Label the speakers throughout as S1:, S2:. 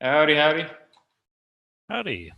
S1: Howdy, howdy.
S2: Howdy.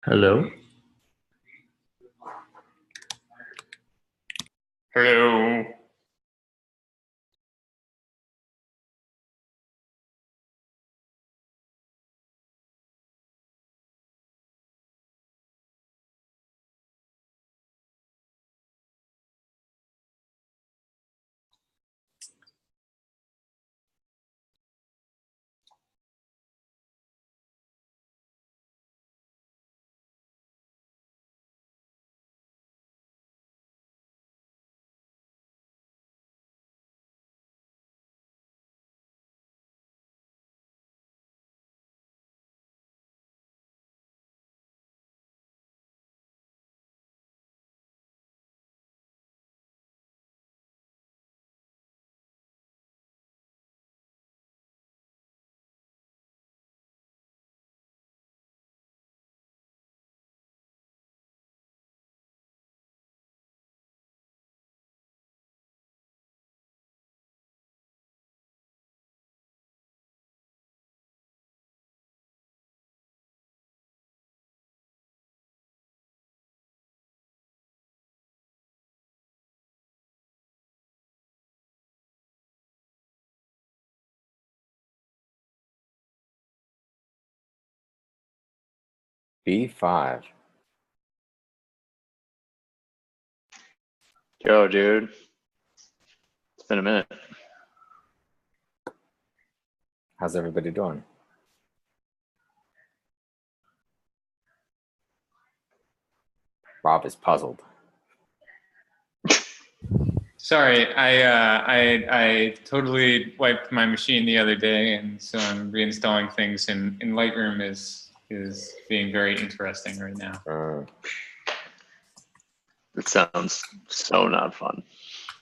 S3: Hello.
S1: Hello.
S3: B5.
S4: Yo, dude. It's been a minute.
S3: How's everybody doing? Rob is puzzled.
S1: Sorry, I totally wiped my machine the other day, and so I'm reinstalling things. And Lightroom is being very interesting right now.
S4: It sounds so not fun.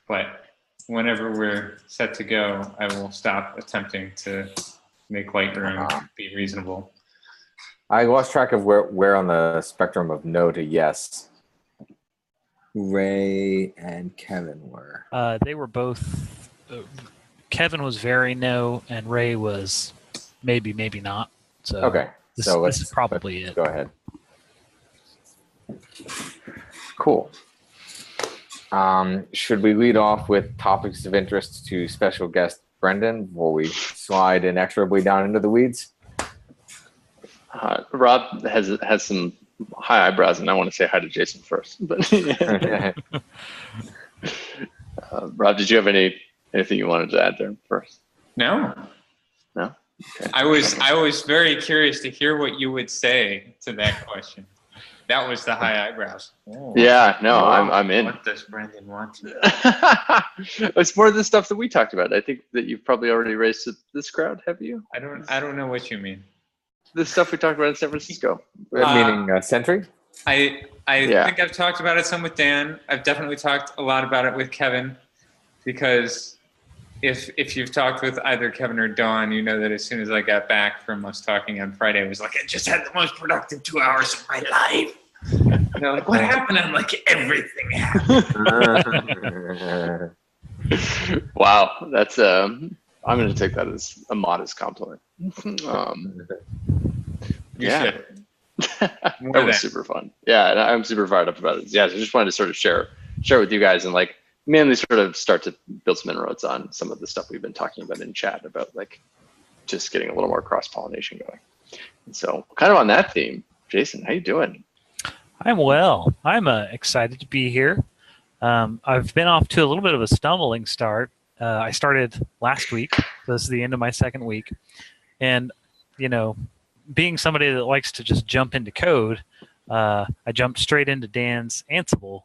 S1: But whenever we're set to go, I will stop attempting to make Lightroom be reasonable.
S3: I lost track of where on the spectrum of no to yes Ray and Kevin were.
S2: They were both. Kevin was very no, and Ray was maybe not. So
S3: Okay,
S2: this
S3: so
S2: is probably it.
S3: Go ahead. Cool. Should we lead off with topics of interest to special guest Brendan before we slide inexorably down into the weeds?
S4: Rob has some high eyebrows, and I want to say hi to Jason first. But Rob, did you have anything you wanted to add there first?
S1: No.
S4: No. Okay.
S1: I was very curious to hear what you would say to that question. That was the high eyebrows. Oh.
S4: Yeah, no, I'm in.
S1: What does Brendan want?
S4: It's more of the stuff that we talked about. I think that you've probably already raised to this crowd, have you?
S1: I don't know what you mean.
S4: The stuff we talked about in San Francisco.
S3: Meaning Sentry?
S1: I think I've talked about it some with Dan. I've definitely talked a lot about it with Kevin, because if you've talked with either Kevin or Dawn, you know that as soon as I got back from us talking on Friday, I was like, I just had the most productive 2 hours of my life. And they're like, what happened? I'm like, everything happened.
S4: Wow, that's I'm going to take that as a modest compliment.
S1: You should.
S4: That was super fun. Yeah, and I'm super fired up about it. Yeah, so I just wanted to sort of share with you guys and like mainly sort of start to build some inroads on some of the stuff we've been talking about in chat about like just getting a little more cross-pollination going. And so kind of on that theme, Jason, how you doing?
S2: I'm well. I'm excited to be here. I've been off to a little bit of a stumbling start. I started last week. So this is the end of my second week. And, you know, being somebody that likes to just jump into code, I jumped straight into Dan's Ansible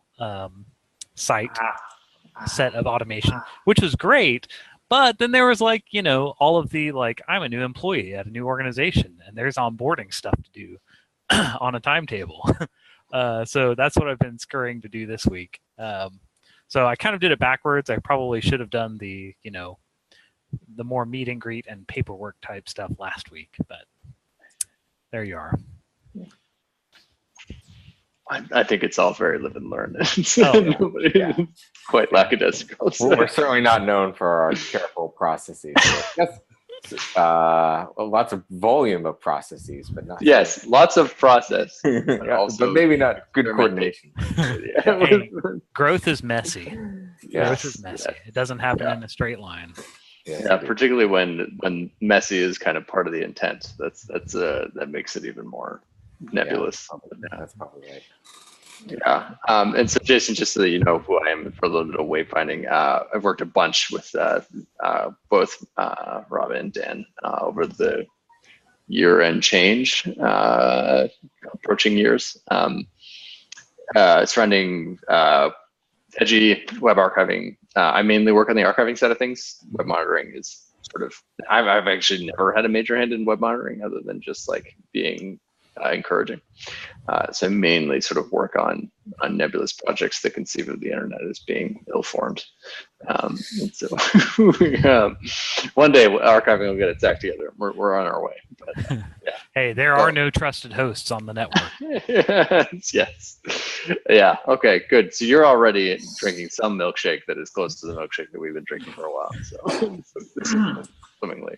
S2: set of automation, which was great. But then there was like, you know, all of the like, I'm a new employee at a new organization and there's onboarding stuff to do on a timetable. So that's what I've been scurrying to do this week. So I kind of did it backwards. I probably should have done the, you know, the more meet and greet and paperwork type stuff last week, but there you are.
S4: I think it's all very live and learn.
S3: Yeah.
S4: Quite lackadaisical.
S3: We're certainly not known for our careful processes. Yes. Lots of volume of processes, but not.
S4: Yes, lots of process, but,
S3: but maybe not good coordination.
S2: Hey, growth is messy.
S3: Yes.
S2: Growth is messy.
S4: Yes.
S2: It doesn't happen in a straight line.
S4: Yeah, particularly when messy is kind of part of the intent. That makes it even more nebulous.
S3: Yeah, that's probably right.
S4: Yeah. And so Jason, just so that you know who I am for a little bit of wayfinding, I've worked a bunch with both Robin and Dan over the year and change, approaching years, surrounding edgy web archiving. I mainly work on the archiving side of things. Web monitoring is sort of, I've actually never had a major hand in web monitoring other than just like being encouraging. So I mainly sort of work on nebulous projects that conceive of the internet as being ill-formed. And so one day archiving will get its act together. We're on our way. But, yeah.
S2: Hey, there are no trusted hosts on the network.
S4: Yes. Yeah. Okay, good. So you're already drinking some milkshake that is close to the milkshake that we've been drinking for a while. So this is swimmingly.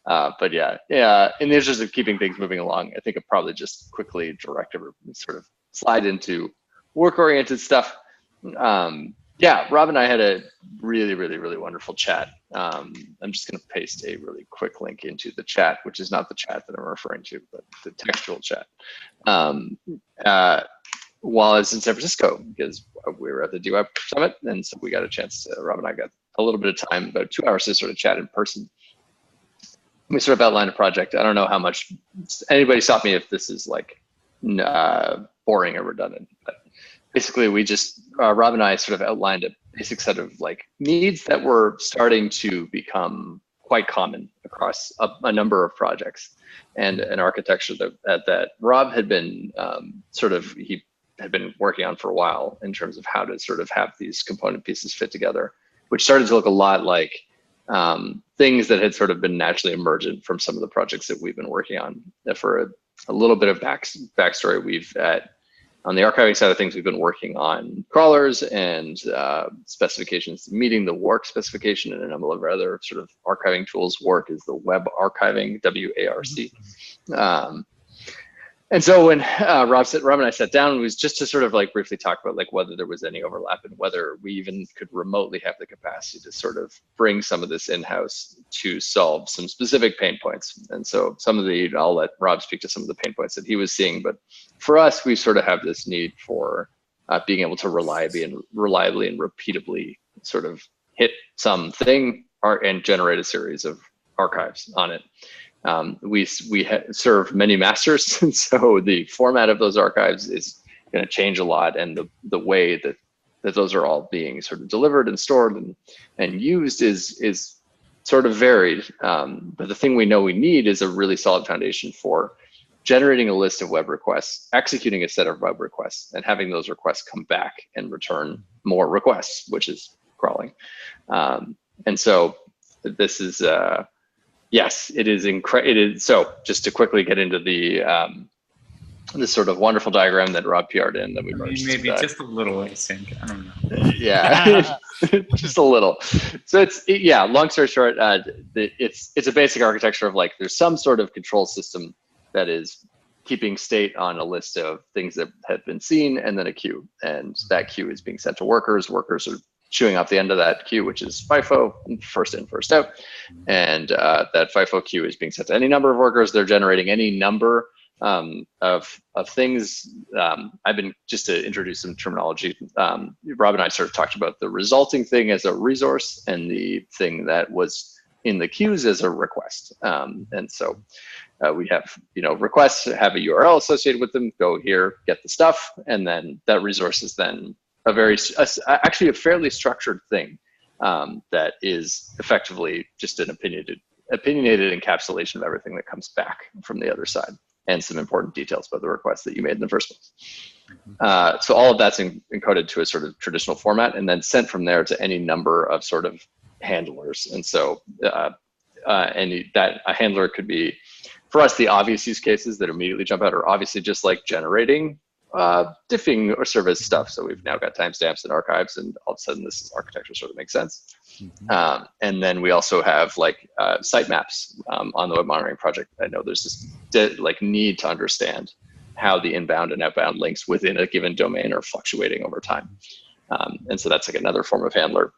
S4: But yeah, in the interest of keeping things moving along, I think I'll probably just quickly direct or sort of slide into work-oriented stuff. Yeah, Rob and I had a really, really, really wonderful chat. I'm just going to paste a really quick link into the chat, which is not the chat that I'm referring to, but the textual chat. While I was in San Francisco, because we were at the DWeb Summit, and so we got a chance to, Rob and I got a little bit of time, about 2 hours to sort of chat in person. We sort of outlined a project. I don't know how much, anybody stop me if this is like boring or redundant, but basically we just, Rob and I sort of outlined a basic set of like needs that were starting to become quite common across a number of projects, and an architecture that Rob had been he had been working on for a while in terms of how to sort of have these component pieces fit together, which started to look a lot like things that had sort of been naturally emergent from some of the projects that we've been working on. For a little bit of backstory, we've on the archiving side of things, we've been working on crawlers and specifications, meeting the WARC specification and a number of other sort of archiving tools. WARC is the Web Archiving, WARC. And so when Rob and I sat down, it was just to sort of like briefly talk about like whether there was any overlap and whether we even could remotely have the capacity to sort of bring some of this in-house to solve some specific pain points. And so some of the, I'll let Rob speak to some of the pain points that he was seeing, but for us, we sort of have this need for being able to reliably and repeatably sort of hit something and generate a series of archives on it. We serve many masters, and so the format of those archives is going to change a lot, and the way that those are all being sort of delivered and stored and used is sort of varied. But the thing we know we need is a really solid foundation for generating a list of web requests, executing a set of web requests, and having those requests come back and return more requests, which is crawling. And so this is yes, it is incredible. So just to quickly get into the this sort of wonderful diagram that Rob PR'd in that we merged.
S1: Maybe just a little async. I don't know.
S4: Yeah, just a little. So yeah. Long story short, it's a basic architecture of like there's some sort of control system that is keeping state on a list of things that have been seen, and then a queue, and that queue is being sent to workers. Workers are chewing off the end of that queue, which is FIFO, first in, first out. And that FIFO queue is being sent to any number of workers. They're generating any number of things. I've been, just to introduce some terminology, Rob and I sort of talked about the resulting thing as a resource and the thing that was in the queues as a request. And so we have, requests have a URL associated with them, go here, get the stuff, and then that resource is then actually a fairly structured thing that is effectively just an opinionated encapsulation of everything that comes back from the other side and some important details about the request that you made in the first place. So all of that's encoded to a sort of traditional format and then sent from there to any number of sort of handlers. And so that a handler could be, for us, the obvious use cases that immediately jump out are obviously just like generating diffing or service stuff. So we've now got timestamps and archives, and all of a sudden this architecture sort of makes sense. And then we also have like sitemaps on the web monitoring project. I know there's this need to understand how the inbound and outbound links within a given domain are fluctuating over time. And so that's like another form of handler.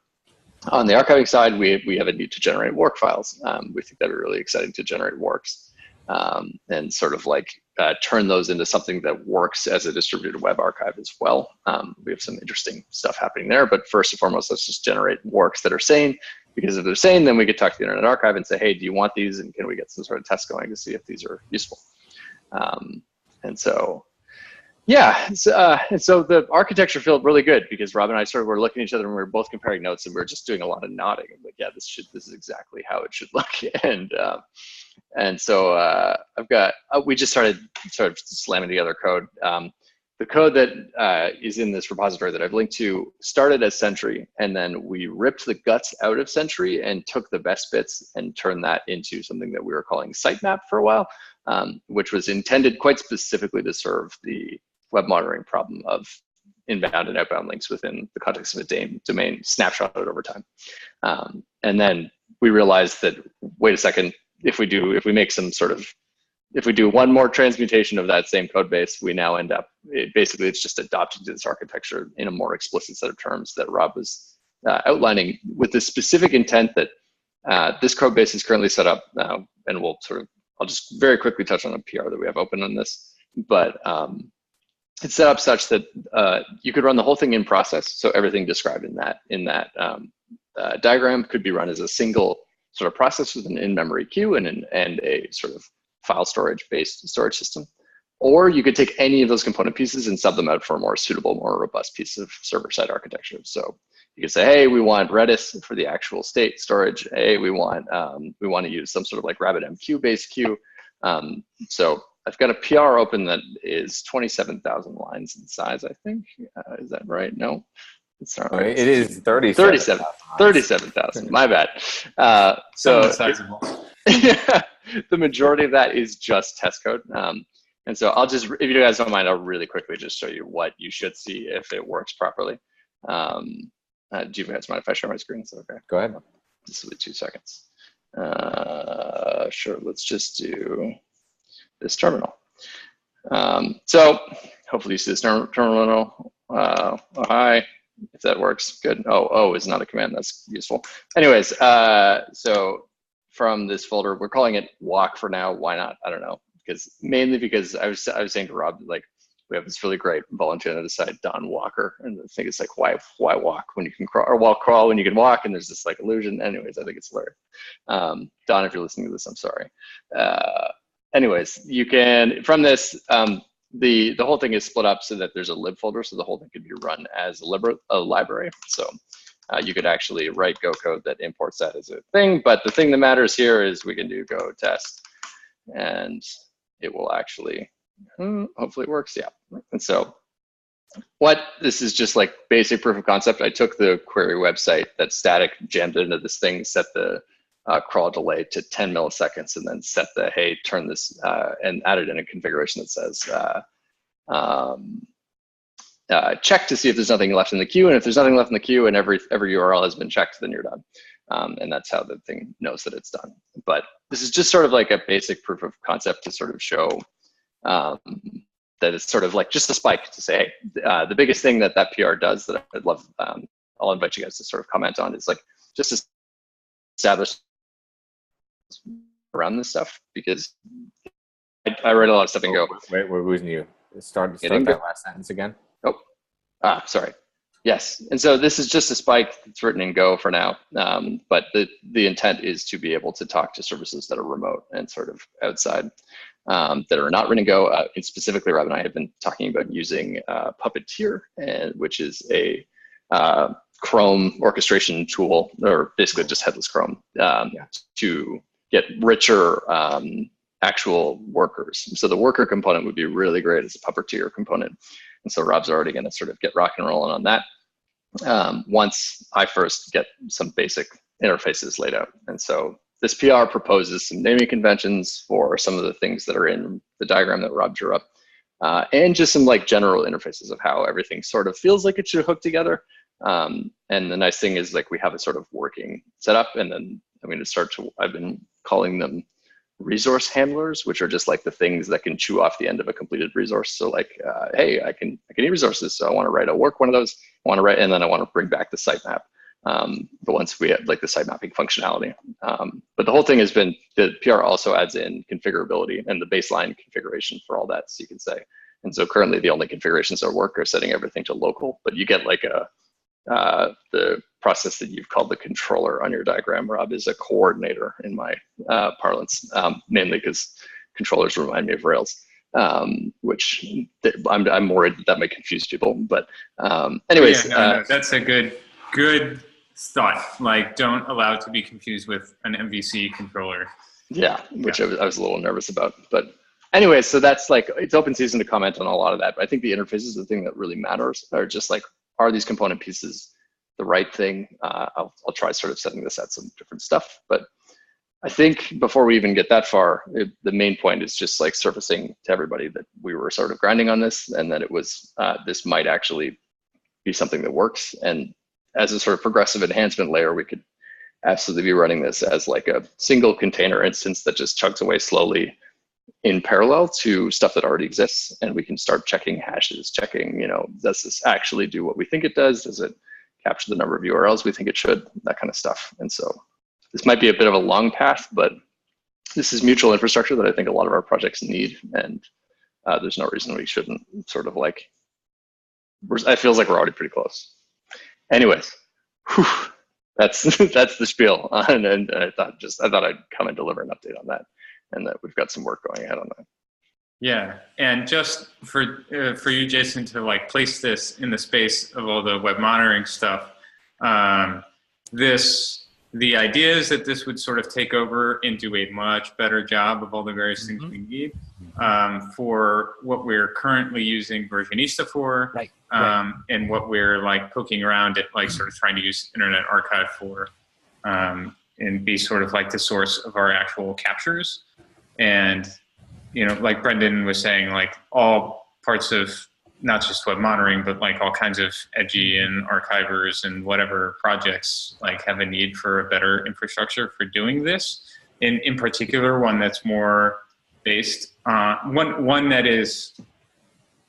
S4: On the archiving side, we have a need to generate work files. We think that'd be really exciting to generate works and sort of like turn those into something that works as a distributed web archive as well. We have some interesting stuff happening there, but first and foremost, let's just generate works that are sane, because if they're sane, then we could talk to the Internet Archive and say, hey, do you want these? And can we get some sort of test going to see if these are useful? And so, yeah, and so the architecture felt really good because Rob and I sort of were looking at each other and we were both comparing notes and we were just doing a lot of nodding. Like, yeah, this is exactly how it should look. And so we just started sort of slamming together code. The code that is in this repository that I've linked to started as Sentry, and then we ripped the guts out of Sentry and took the best bits and turned that into something that we were calling Sitemap for a while, which was intended quite specifically to serve the web monitoring problem of inbound and outbound links within the context of a domain snapshotted over time. And then we realized that, wait a second, if we do one more transmutation of that same code base, we now end up, it's just adopting to this architecture in a more explicit set of terms that Rob was outlining, with the specific intent that this code base is currently set up now, and I'll just very quickly touch on a PR that we have open on this, but it's set up such that you could run the whole thing in process. So everything described in that diagram could be run as a single sort of process with an in-memory queue and a sort of file storage-based storage system. Or you could take any of those component pieces and sub them out for a more suitable, more robust piece of server-side architecture. So you could say, hey, we want Redis for the actual state storage. Hey, we want to use some sort of like RabbitMQ-based queue. So I've got a PR open that is 27,000 lines in size, I think. Is that right? No, it's not right.
S3: It is
S4: 37,000. My bad. So yeah, the majority of that is just test code. And so I'll just, if you guys don't mind, I'll really quickly just show you what you should see if it works properly. Do you guys mind if I share my screen? Is that okay?
S3: Go ahead.
S4: This will be 2 seconds. Sure, let's just do this terminal. So hopefully you see this terminal. Oh, hi, if that works, good. Oh is not a command, that's useful. Anyways, so from this folder, we're calling it walk for now. Why not? I don't know. Mainly because I was saying to Rob, like, we have this really great volunteer on the side, Don Walker, and I think it's like, why walk when you can crawl, or crawl when you can walk, and there's this like illusion. Anyways, I think it's hilarious. Don, if you're listening to this, I'm sorry. Anyways, you can, from this, the whole thing is split up so that there's a lib folder, so the whole thing could be run as a library. So you could actually write Go code that imports that as a thing, but the thing that matters here is we can do Go test, and it will actually, hopefully it works, yeah. And so what this is just like basic proof of concept. I took the query website that's static, jammed it into this thing, set the crawl delay to 10 milliseconds, and then set the, hey, turn this, and added in a configuration that says, check to see if there's nothing left in the queue. And if there's nothing left in the queue and every URL has been checked, then you're done. And that's how the thing knows that it's done. But this is just sort of like a basic proof of concept to sort of show that it's sort of like just a spike to say, hey, the biggest thing that PR does that I'd love, I'll invite you guys to sort of comment on, is like just to establish around this stuff, because I write a lot of stuff in Go.
S3: Wait, we're losing you. Start that last sentence again.
S4: Oh, sorry. Yes, and so this is just a spike that's written in Go for now, but the intent is to be able to talk to services that are remote and sort of outside, that are not written in Go. And specifically, Rob and I have been talking about using Puppeteer, which is a Chrome orchestration tool, or basically just headless Chrome, to get richer actual workers. So the worker component would be really great as a Puppeteer component. And so Rob's already going to sort of get rock and rolling on that once I first get some basic interfaces laid out. And so this PR proposes some naming conventions for some of the things that are in the diagram that Rob drew up, and just some like general interfaces of how everything sort of feels like it should hook together. And the nice thing is, like, we have a sort of working setup, and then I'm going to start to, I've been calling them resource handlers, which are just like the things that can chew off the end of a completed resource. So like, hey, I can eat resources. So I want to write a work one of those, I want to write, and then I want to bring back the sitemap. But once we have like the site mapping functionality, but the whole thing has been, the PR also adds in configurability and the baseline configuration for all that, so you can say. And so currently the only configurations that work are setting everything to local, but you get like the process that you've called the controller on your diagram, Rob, is a coordinator in my parlance, mainly because controllers remind me of Rails, which I'm worried that might confuse people. But anyways.
S1: No, that's a good thought. Like, don't allow it to be confused with an MVC controller.
S4: Yeah, which I was a little nervous about. But anyways, so that's like, it's open season to comment on a lot of that. But I think the interface is the thing that really matters, or just like, are these component pieces the right thing? I'll try sort of setting this at some different stuff, but I think before we even get that far, the main point is just like surfacing to everybody that we were sort of grinding on this, and that it was, this might actually be something that works. And as a sort of progressive enhancement layer, we could absolutely be running this as like a single container instance that just chugs away slowly in parallel to stuff that already exists. And we can start checking hashes, checking, does this actually do what we think it does? Does it capture the number of URLs we think it should? That kind of stuff. And so this might be a bit of a long path, but this is mutual infrastructure that I think a lot of our projects need. And there's no reason we shouldn't sort of like, it feels like we're already pretty close. Anyways, that's the spiel. And I thought I'd come and deliver an update on that, and that we've got some work going ahead on that.
S1: Yeah, and just for you, Jason, to like place this in the space of all the web monitoring stuff, the idea is that this would sort of take over and do a much better job of all the various things we need for what we're currently using Versionista for,
S2: right.
S1: And what we're like poking around at, like sort of trying to use Internet Archive for, and be sort of like the source of our actual captures. And like Brendan was saying, like all parts of not just web monitoring, but like all kinds of edgy and archivers and whatever projects like have a need for a better infrastructure for doing this. And in particular, one that's more based one that is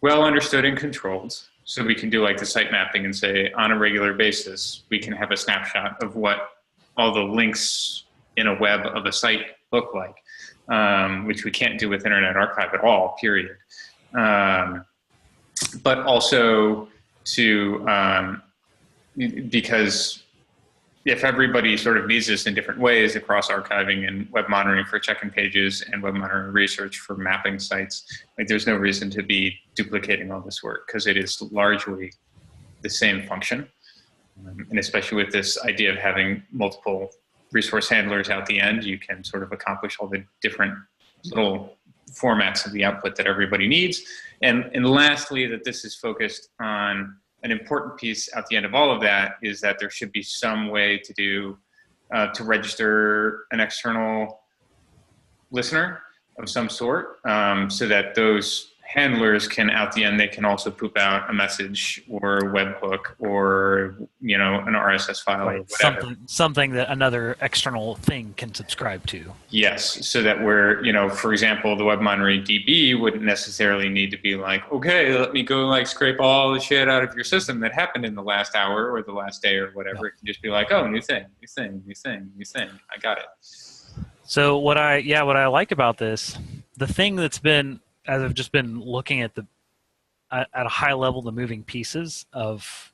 S1: well understood and controlled. So we can do like the site mapping and say on a regular basis, we can have a snapshot of what all the links in a web of a site look like, which we can't do with Internet Archive at all, period. But also to, because if everybody sort of needs this in different ways across archiving and web monitoring for check-in pages and web monitoring research for mapping sites, like there's no reason to be duplicating all this work because it is largely the same function. And especially with this idea of having multiple resource handlers out the end, you can sort of accomplish all the different little formats of the output that everybody needs. And lastly, that this is focused on an important piece at the end of all of that is that there should be some way to do, to register an external listener of some sort, so that those handlers can, at the end, they can also poop out a message or a webhook or, you know, an RSS file or whatever.
S2: Something that another external thing can subscribe to.
S1: Yes, so that we're, you know, for example, the web monitoring DB wouldn't necessarily need to be like, okay, let me go like scrape all the shit out of your system that happened in the last hour or the last day or whatever. It can just be like, oh, new thing. I got it.
S2: So what I like about this, the thing that's been, as I've just been looking at at a high level, the moving pieces of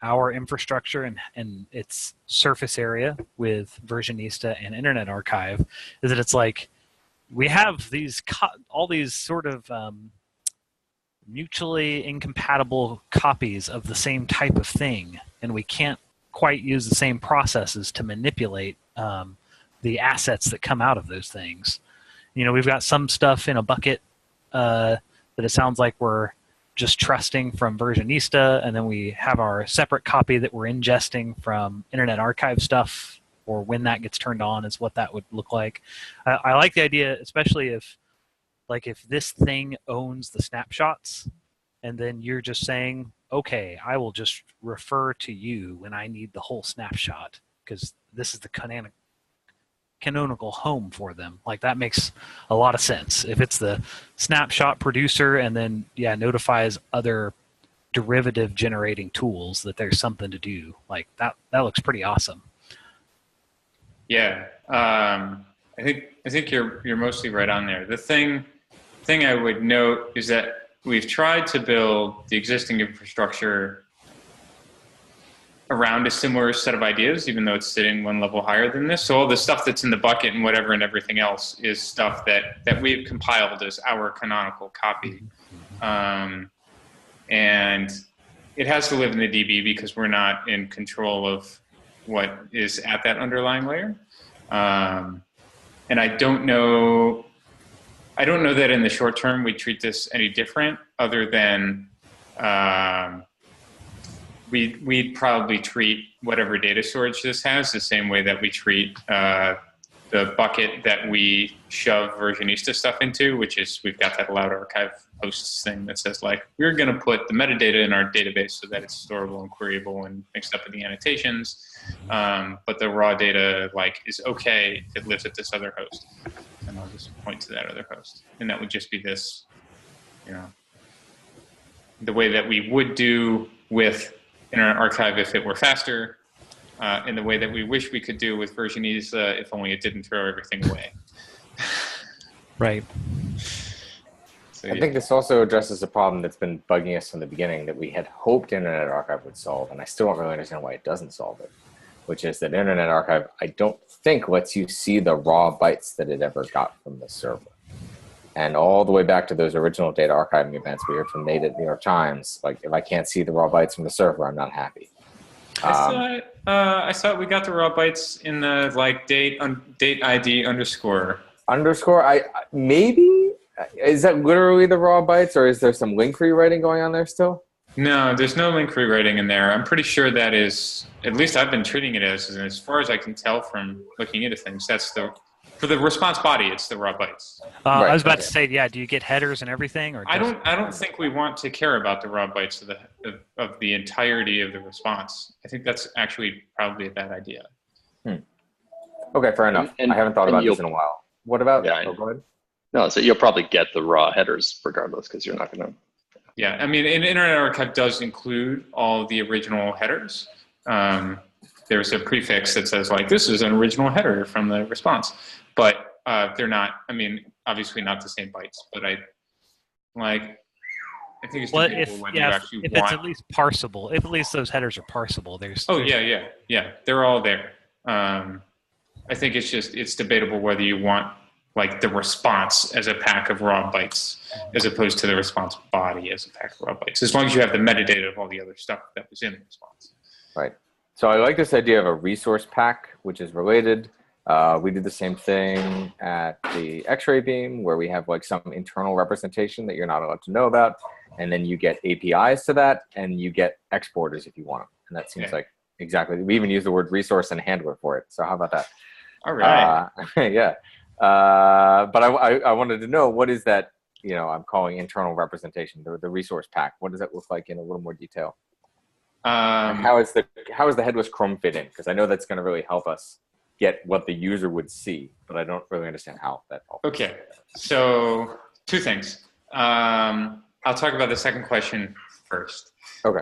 S2: our infrastructure and its surface area with Versionista and Internet Archive, is that it's like we have all these sort of mutually incompatible copies of the same type of thing, and we can't quite use the same processes to manipulate the assets that come out of those things. You know, we've got some stuff in a bucket that it sounds like we're just trusting from Versionista, and then we have our separate copy that we're ingesting from Internet Archive stuff, or when that gets turned on is what that would look like. I like the idea, especially if this thing owns the snapshots, and then you're just saying, okay, I will just refer to you when I need the whole snapshot, because this is the canonical home for them. Like, that makes a lot of sense. If it's the snapshot producer and then notifies other derivative generating tools that there's something to do, like that looks pretty awesome.
S1: Yeah, I think you're mostly right on there. The thing I would note is that we've tried to build the existing infrastructure around a similar set of ideas, even though it's sitting one level higher than this. So all the stuff that's in the bucket and whatever and everything else is stuff that we've compiled as our canonical copy. And it has to live in the DB because we're not in control of what is at that underlying layer. And I don't know that in the short term we treat this any different, other than we'd probably treat whatever data storage this has the same way that we treat the bucket that we shove Versionista stuff into, which is we've got that allowed archive hosts thing that says, like, we're going to put the metadata in our database so that it's storable and queryable and mixed up with the annotations. But the raw data, like, is okay if it lives at this other host. And I'll just point to that other host. And that would just be this, you know, the way that we would do with Internet Archive if it were faster, in the way that we wish we could do with Versionista if only it didn't throw everything away.
S2: Right.
S3: So, I think this also addresses a problem that's been bugging us from the beginning that we had hoped Internet Archive would solve, and I still don't really understand why it doesn't solve it, which is that Internet Archive, I don't think, lets you see the raw bytes that it ever got from the server. And all the way back to those original data archiving events we heard from Nate at New York Times, like, if I can't see the raw bytes from the server, I'm not happy.
S1: I saw we got the raw bytes in the, like, date ID underscore.
S3: Underscore? Maybe? Is that literally the raw bytes, or is there some link rewriting going on there still?
S1: No, there's no link rewriting in there. I'm pretty sure that is, at least I've been treating it as far as I can tell from looking into things, that's for the response body, it's the raw bytes.
S2: Right, I was about to say, do you get headers and everything? Or
S1: I don't think we want to care about the raw bytes of the entirety of the response. I think that's actually probably a bad idea.
S3: Okay, fair enough. I haven't thought about this in a while. What about?
S4: Yeah,
S3: go ahead.
S4: No, so you'll probably get the raw headers regardless because you're not going to.
S1: Yeah, I mean, Internet Archive does include all the original headers. There's a prefix that says like, this is an original header from the response, but they're not, I mean, obviously not the same bytes, but I think it's debatable whether you actually
S2: if it's at least parsable, if at least those headers are parsable, there's.
S1: Oh yeah, they're all there. I think it's debatable whether you want like the response as a pack of raw bytes as opposed to the response body as a pack of raw bytes, as long as you have the metadata of all the other stuff that was in the response.
S3: Right. So I like this idea of a resource pack, which is related. We did the same thing at the X-ray beam where we have like some internal representation that you're not allowed to know about. And then you get APIs to that and you get exporters if you want them. And that seems like exactly, we even use the word resource and handler for it. So how about that?
S1: All right.
S3: Yeah. But I wanted to know, what is that, I'm calling internal representation, the resource pack. What does that look like in a little more detail? How is the headless Chrome fit in? Because I know that's going to really help us get what the user would see, but I don't really understand how that helps.
S1: Okay, so two things. I'll talk about the second question first.
S3: Okay.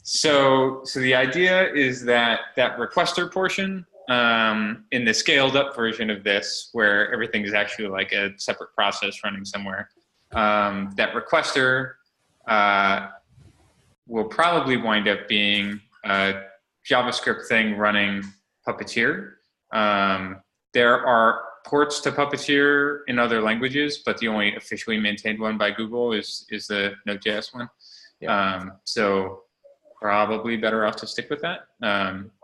S1: So the idea is that requester portion in the scaled up version of this, where everything is actually like a separate process running somewhere, that requester will probably wind up being a JavaScript thing running Puppeteer. There are ports to Puppeteer in other languages, but the only officially maintained one by Google is the Node.js one. Yeah. So probably better off to stick with that,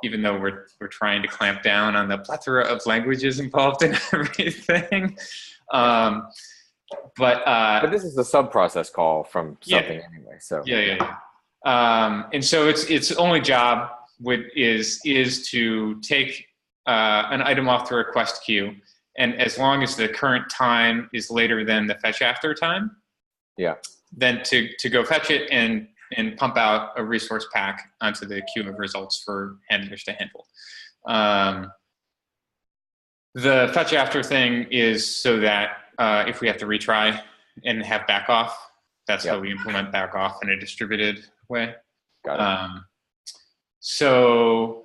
S1: even though we're trying to clamp down on the plethora of languages involved in everything. But
S3: this is a sub-process call from something anyway. So
S1: yeah. And so its only job is to take an item off the request queue, and as long as the current time is later than the fetch after time, then to go fetch it and pump out a resource pack onto the queue of results for handlers to handle. The fetch after thing is so that if we have to retry and have back off, that's how we implement back off in a distributed way.
S3: Got it.
S1: So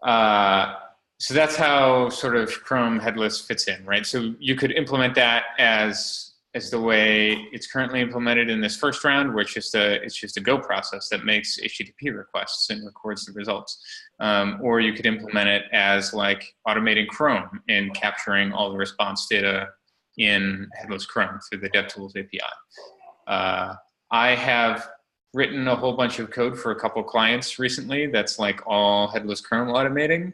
S1: that's how sort of Chrome headless fits in, right? So you could implement that as the way it's currently implemented in this first round, where it's just a Go process that makes HTTP requests and records the results. Or you could implement it as like automating Chrome and capturing all the response data in headless Chrome through the DevTools API. I have written a whole bunch of code for a couple clients recently that's like all headless Chrome automating,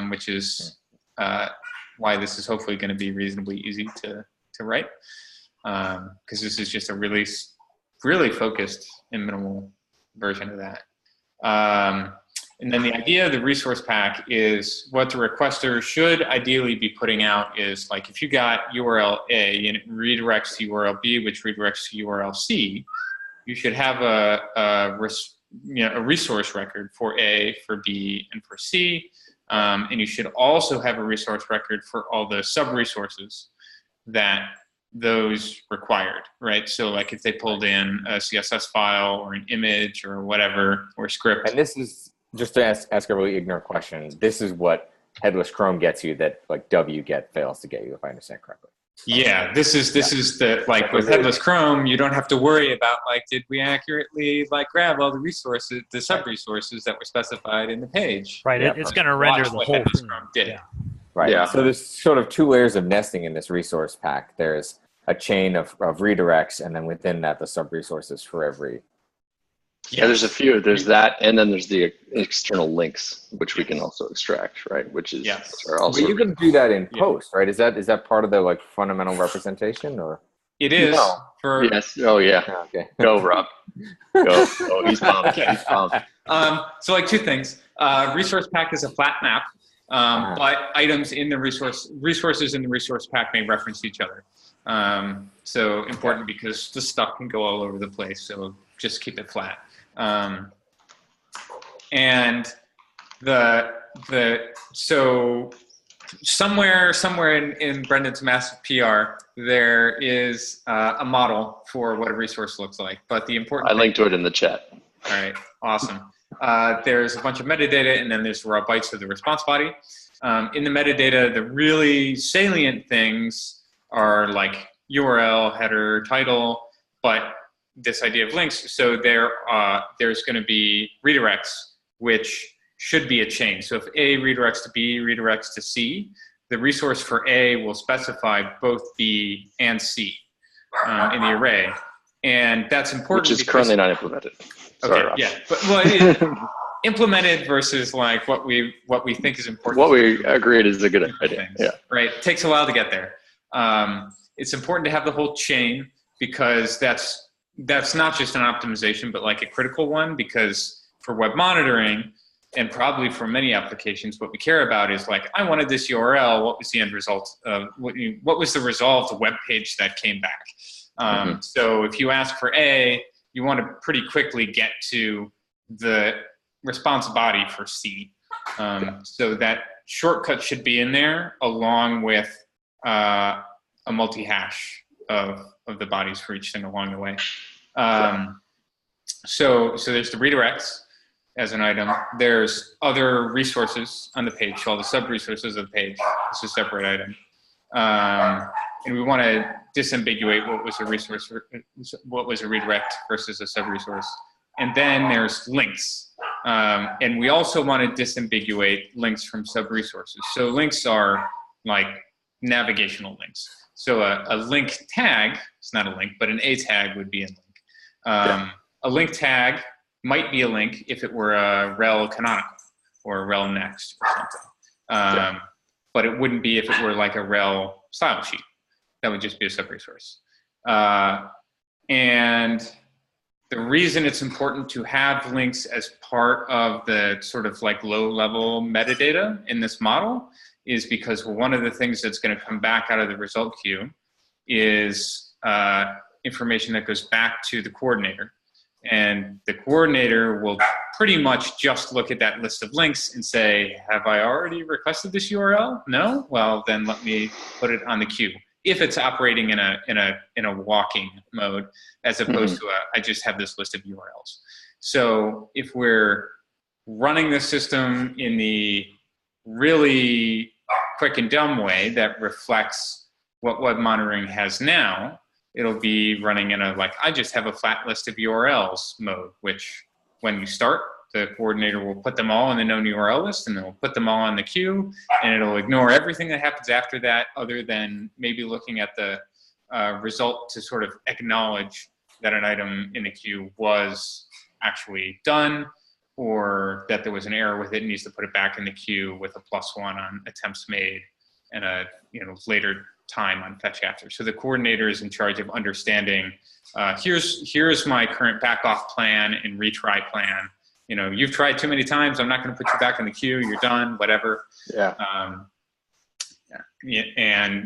S1: which is why this is hopefully going to be reasonably easy to write, because this is just a really focused and minimal version of that. And then the idea of the resource pack is what the requester should ideally be putting out is like, if you got URL A and it redirects to URL B, which redirects to URL C, you should have a resource record for A, for B, and for C. And you should also have a resource record for all the sub-resources that those required, right? So like if they pulled in a CSS file or an image or whatever, or script.
S3: And this is, just to ask a really ignorant question, this is what headless Chrome gets you that like wget fails to get you, if I understand correctly.
S1: Yeah, this is the, like with headless Chrome, you don't have to worry about like, did we accurately like grab all the resources, the sub-resources that were specified in the page?
S2: Right, it's going to render the whole thing.
S1: Chrome did.
S2: Yeah.
S3: Right. Yeah. So there's sort of two layers of nesting in this resource pack. There's a chain of redirects, and then within that, the sub-resources for every.
S4: Yeah, there's a few. There's that, and then there's the external links, which we can also extract, right? Which is are also.
S3: But you can do that in post, right? Is that part of the like fundamental representation, or?
S1: It is.
S4: No. Yes. Oh yeah.
S3: Okay.
S4: Go, Rob. Go. Oh, he's pumped.
S1: Okay.
S4: He's pumped.
S1: So like two things. Resource pack is a flat map, but items in the resources in the resource pack may reference each other. So important because the stuff can go all over the place. So just keep it flat. And so somewhere in Brendan's massive PR, there is a model for what a resource looks like. But the important
S4: I linked to it in the chat.
S1: All right, awesome. There's a bunch of metadata, and then there's raw bytes of the response body. In the metadata, the really salient things are like URL, header, title, but this idea of links. So there's going to be redirects, which should be a chain. So if A redirects to B, redirects to C, the resource for A will specify both B and C in the array. And that's important.
S4: Which is currently not implemented. Sorry,
S1: okay, yeah. But, well, implemented versus like what we think is important.
S4: What we agreed is a good idea.
S1: Things,
S4: yeah.
S1: Right. It takes a while to get there. It's important to have the whole chain because that's not just an optimization, but like a critical one, because for web monitoring and probably for many applications, what we care about is like, I wanted this URL. What was the end result of what was the resolved web page that came back? So if you ask for A, you want to pretty quickly get to the response body for C. So that shortcut should be in there along with a multi-hash of the bodies for each thing along the way. So there's the redirects as an item. There's other resources on the page, all the sub-resources of the page. It's a separate item. And we want to disambiguate what was a resource, what was a redirect versus a sub-resource. And then there's links. And we also want to disambiguate links from sub-resources. So links are like navigational links. So a link tag, it's not a link, but an A tag would be a link. A link tag might be a link if it were a rel canonical or a rel next or something. But it wouldn't be if it were like a rel style sheet. That would just be a sub-resource. And the reason it's important to have links as part of the sort of like low-level metadata in this model is because one of the things that's going to come back out of the result queue is information that goes back to the coordinator. And the coordinator will pretty much just look at that list of links and say, have I already requested this URL? No? Well, then let me put it on the queue. If it's operating in a walking mode, as opposed to I just have this list of URLs. So if we're running the system in the really quick and dumb way that reflects what web monitoring has now, it'll be running in a like, I just have a flat list of URLs mode, which when you start, the coordinator will put them all in the known URL list and then we'll put them all on the queue and it'll ignore everything that happens after that other than maybe looking at the result to sort of acknowledge that an item in the queue was actually done or that there was an error with it and needs to put it back in the queue with a +1 on attempts made and a later time on fetch after. So the coordinator is in charge of understanding, here's my current back off plan and retry plan. You've tried too many times. I'm not going to put you back in the queue. You're done, whatever. Yeah.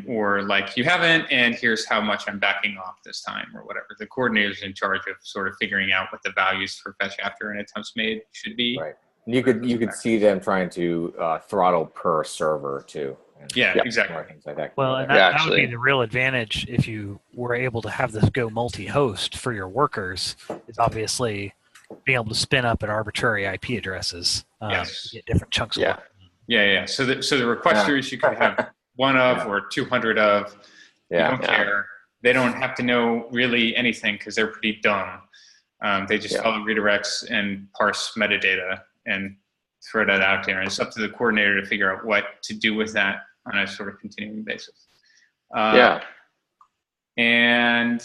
S1: Or like you haven't, and here's how much I'm backing off this time or whatever. The coordinator is in charge of sort of figuring out what the values for fetch after and attempts made should be.
S3: Right. You could see them trying to throttle per server too.
S1: Yeah, exactly.
S3: Like that.
S2: Well, and that would be the real advantage if you were able to have this go multi-host for your workers, is obviously being able to spin up at arbitrary IP addresses to get different chunks of work.
S1: Yeah. So the requesters you could have one of or 200 of. You don't care. They don't have to know really anything because they're pretty dumb. They just follow redirects and parse metadata and throw that out there. And it's up to the coordinator to figure out what to do with that on a sort of continuing basis. And I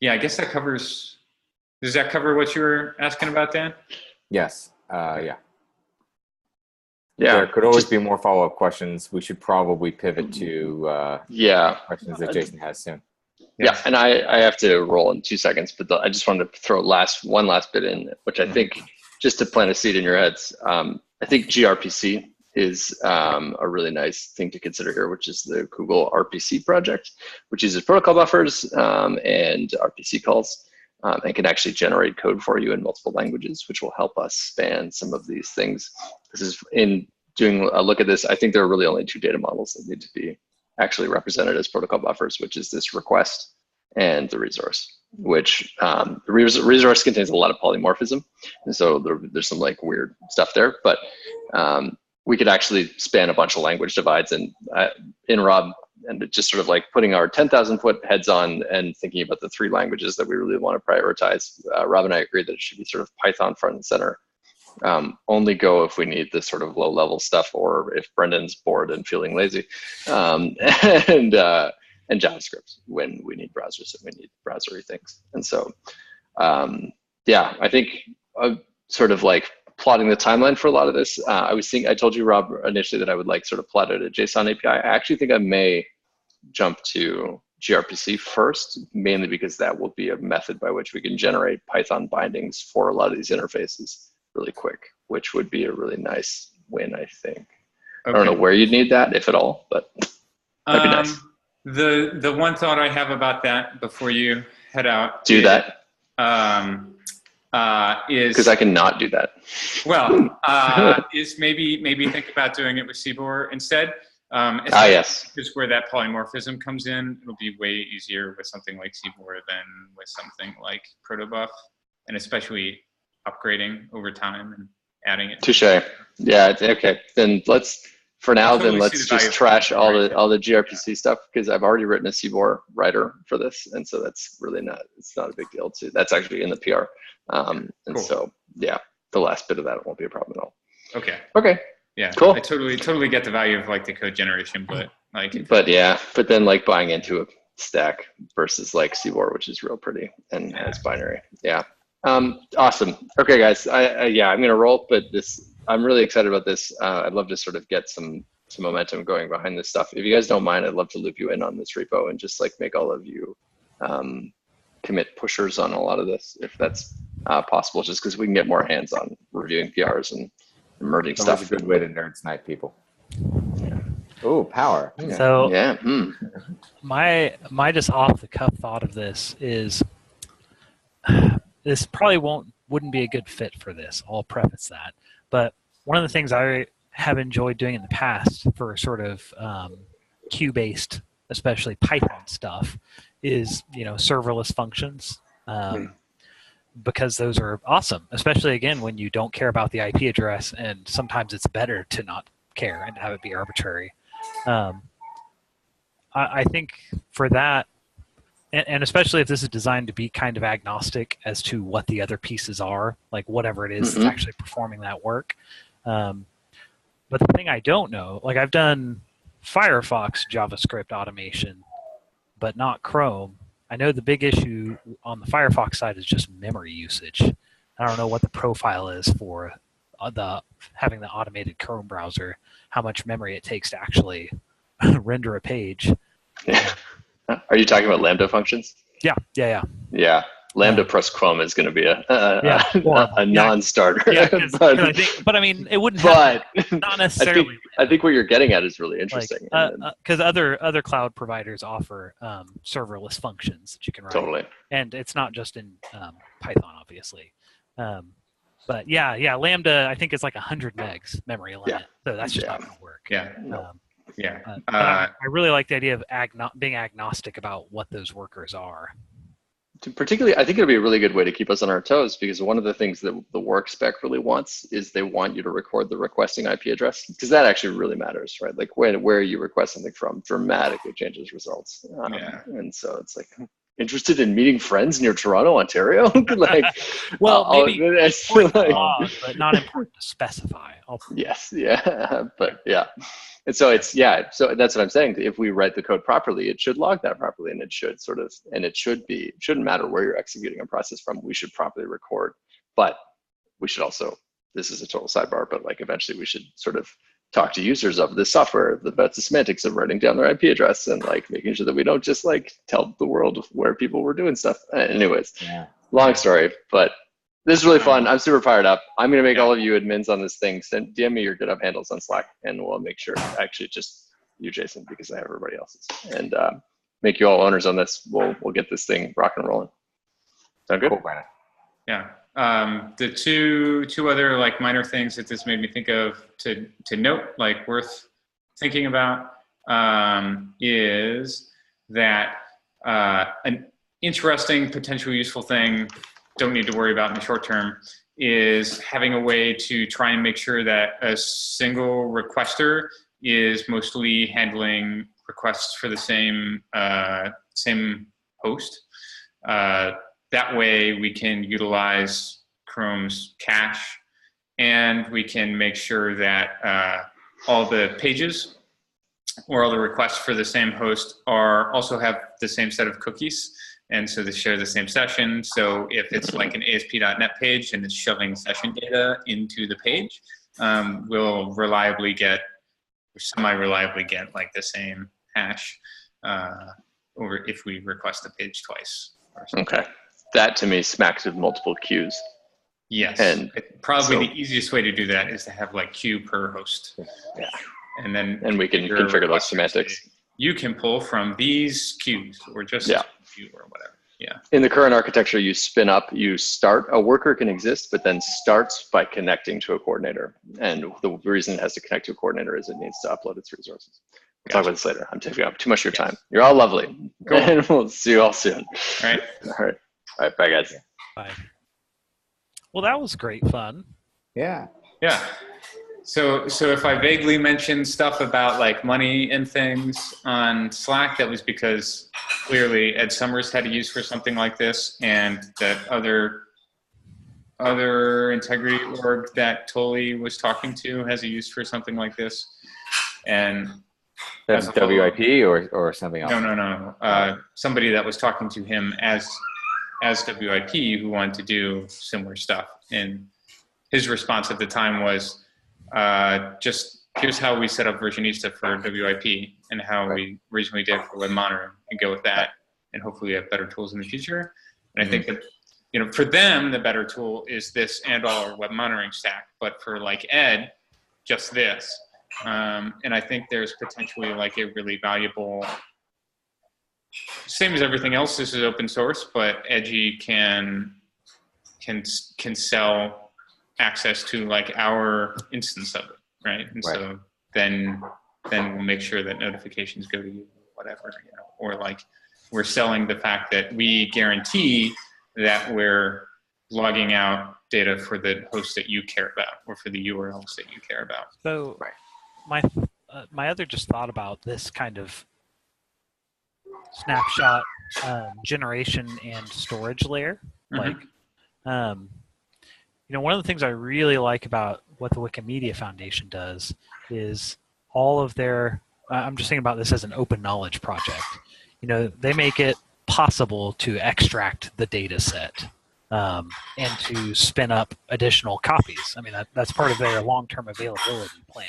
S1: guess that covers. Does that cover what you were asking about, Dan?
S3: Yes. There could always be more follow-up questions. We should probably pivot to questions that Jason has soon.
S4: Yeah, and I have to roll in 2 seconds, but I just wanted to throw one last bit in, which I think, just to plant a seed in your heads, I think gRPC is a really nice thing to consider here, which is the Google RPC project, which uses protocol buffers and RPC calls. And can actually generate code for you in multiple languages, which will help us span some of these things. This is in doing a look at this, I think there are really only two data models that need to be actually represented as protocol buffers, which is this request and the resource, which the resource contains a lot of polymorphism. And so there's some like weird stuff there, but we could actually span a bunch of language divides and in Rob, and just sort of like putting our 10,000 foot heads on and thinking about the three languages that we really want to prioritize. Rob and I agree that it should be sort of Python front and center. Only go if we need this sort of low level stuff, or if Brendan's bored and feeling lazy, and JavaScript when we need browsers and we need browsery things. And so, yeah, I think sort of like plotting the timeline for a lot of this. I told you, Rob, initially that I would like sort of plot out a JSON API. I actually think I may jump to gRPC first, mainly because that will be a method by which we can generate Python bindings for a lot of these interfaces really quick, which would be a really nice win, I think. Okay. I don't know where you'd need that, if at all, but that'd be nice.
S1: The one thought I have about that before you head out.
S4: Do that.
S1: Is
S4: because I cannot do that.
S1: Well, is maybe think about doing it with CBOR instead.
S4: Yes.
S1: Because where that polymorphism comes in, it'll be way easier with something like CBOR than with something like Protobuf, and especially upgrading over time and adding it.
S4: Touche. Yeah. Okay. Then let's just trash all the gRPC stuff, because I've already written a CBOR writer for this, and so that's really not a big deal too. That's actually in the PR. And cool. So yeah, the last bit of that won't be a problem at all.
S1: Okay.
S4: Okay.
S1: Yeah.
S4: Cool.
S1: I totally get the value of like the code generation, but like.
S4: But then like buying into a stack versus like CBOR, which is real pretty and has binary. Yeah. Awesome. Okay, guys. I'm gonna roll, but I'm really excited about this. I'd love to sort of get some momentum going behind this stuff. If you guys don't mind, I'd love to loop you in on this repo and just like make all of you commit pushers on a lot of this, if that's possible, just because we can get more hands on reviewing PRs and merging stuff.
S3: That's a good way to nerd snipe people. Yeah. Oh, power.
S2: Yeah. So
S4: yeah.
S2: My just off the cuff thought of this is this probably wouldn't be a good fit for this. I'll preface that. But one of the things I have enjoyed doing in the past for sort of queue-based, especially Python stuff, is serverless functions, because those are awesome, especially again when you don't care about the IP address, and sometimes it's better to not care and have it be arbitrary. I think for that, and especially if this is designed to be kind of agnostic as to what the other pieces are, like whatever it is that's actually performing that work. But the thing I don't know, like I've done Firefox JavaScript automation, but not Chrome. I know the big issue on the Firefox side is just memory usage. I don't know what the profile is for having the automated Chrome browser, how much memory it takes to actually render a page.
S4: Yeah. Are you talking about Lambda functions?
S2: Yeah.
S4: Yeah. Lambda plus Chrome is going to be a non-starter.
S2: Yeah, but I mean, it wouldn't happen. Not necessarily.
S4: I think what you're getting at is really interesting.
S2: Because other cloud providers offer serverless functions that you can write.
S4: Totally.
S2: And it's not just in Python, obviously. But yeah, Lambda, I think it's like 100 megs memory limit. Yeah. So that's just not going to work.
S1: Yeah.
S2: I really like the idea of being agnostic about what those workers are.
S4: Particularly, I think it'll be a really good way to keep us on our toes, because one of the things that the work spec really wants is they want you to record the requesting IP address, because that actually really matters, right? Like where you request something from dramatically changes results. And so it's like, interested in meeting friends near Toronto, Ontario? Like,
S2: well, maybe but not important to specify.
S4: Yes, yeah, but yeah. And so so that's what I'm saying. If we write the code properly, it should log that properly, and it should it shouldn't matter where you're executing a process from. We should properly record, but we should also, this is a total sidebar, but like eventually we should sort of talk to users of this software about the semantics of writing down their IP address and like making sure that we don't just like tell the world where people were doing stuff. Anyways, long story, but this is really fun. I'm super fired up. I'm going to make all of you admins on this thing. DM me your GitHub handles on Slack, and we'll make sure, actually just you, Jason, because I have everybody else's, and make you all owners on this. We'll get this thing rock and rolling. Sound good?
S3: Cool, Brandon.
S1: Yeah. The two other like minor things that this made me think of to note, like worth thinking about, is that an interesting, potentially useful thing, don't need to worry about in the short term, is having a way to try and make sure that a single requester is mostly handling requests for the same host. That way we can utilize Chrome's cache, and we can make sure that all the pages or all the requests for the same host also have the same set of cookies. And so they share the same session. So if it's like an ASP.NET page and it's shoving session data into the page, we'll reliably get, or semi-reliably get, like the same hash over if we request a page twice.
S4: Okay. That to me smacks of multiple queues.
S1: Yes. And probably the easiest way to do that is to have like queue per host.
S4: Yeah.
S1: And
S4: we can configure those semantics.
S1: You can pull from these queues or just queue or whatever. Yeah.
S4: In the current architecture, you start, a worker can exist, but then starts by connecting to a coordinator. And the reason it has to connect to a coordinator is it needs to upload its resources. We'll talk about this later. I'm taking up too much of your time. You're all lovely. Cool. And we'll see you all soon.
S1: All right.
S4: All right. All right. Bye, guys.
S2: Bye. Well, that was great fun.
S3: Yeah.
S1: Yeah. So if I vaguely mentioned stuff about like money and things on Slack, that was because clearly Ed Summers had a use for something like this, and that other integrity org that Tully was talking to has a use for something like this. And
S3: that's WIP or something else?
S1: No. Somebody that was talking to him as WIP who wanted to do similar stuff. And his response at the time was, just here's how we set up Versionista for WIP and how we originally did for web monitoring, and go with that. And hopefully we have better tools in the future. And I think that, for them, the better tool is this and all our web monitoring stack. But for like Ed, just this. And I think there's potentially like a really valuable, same as everything else, this is open source, but Edgy can sell access to like our instance of it, right? And so then we'll make sure that notifications go to you, whatever, or like we're selling the fact that we guarantee that we're logging out data for the host that you care about or for the URLs that you care about.
S2: So my other just thought about this kind of snapshot generation and storage layer, like one of the things I really like about what the Wikimedia Foundation does is all of their, I'm just thinking about this as an open knowledge project. They make it possible to extract the data set and to spin up additional copies. I mean, that's part of their long-term availability plan.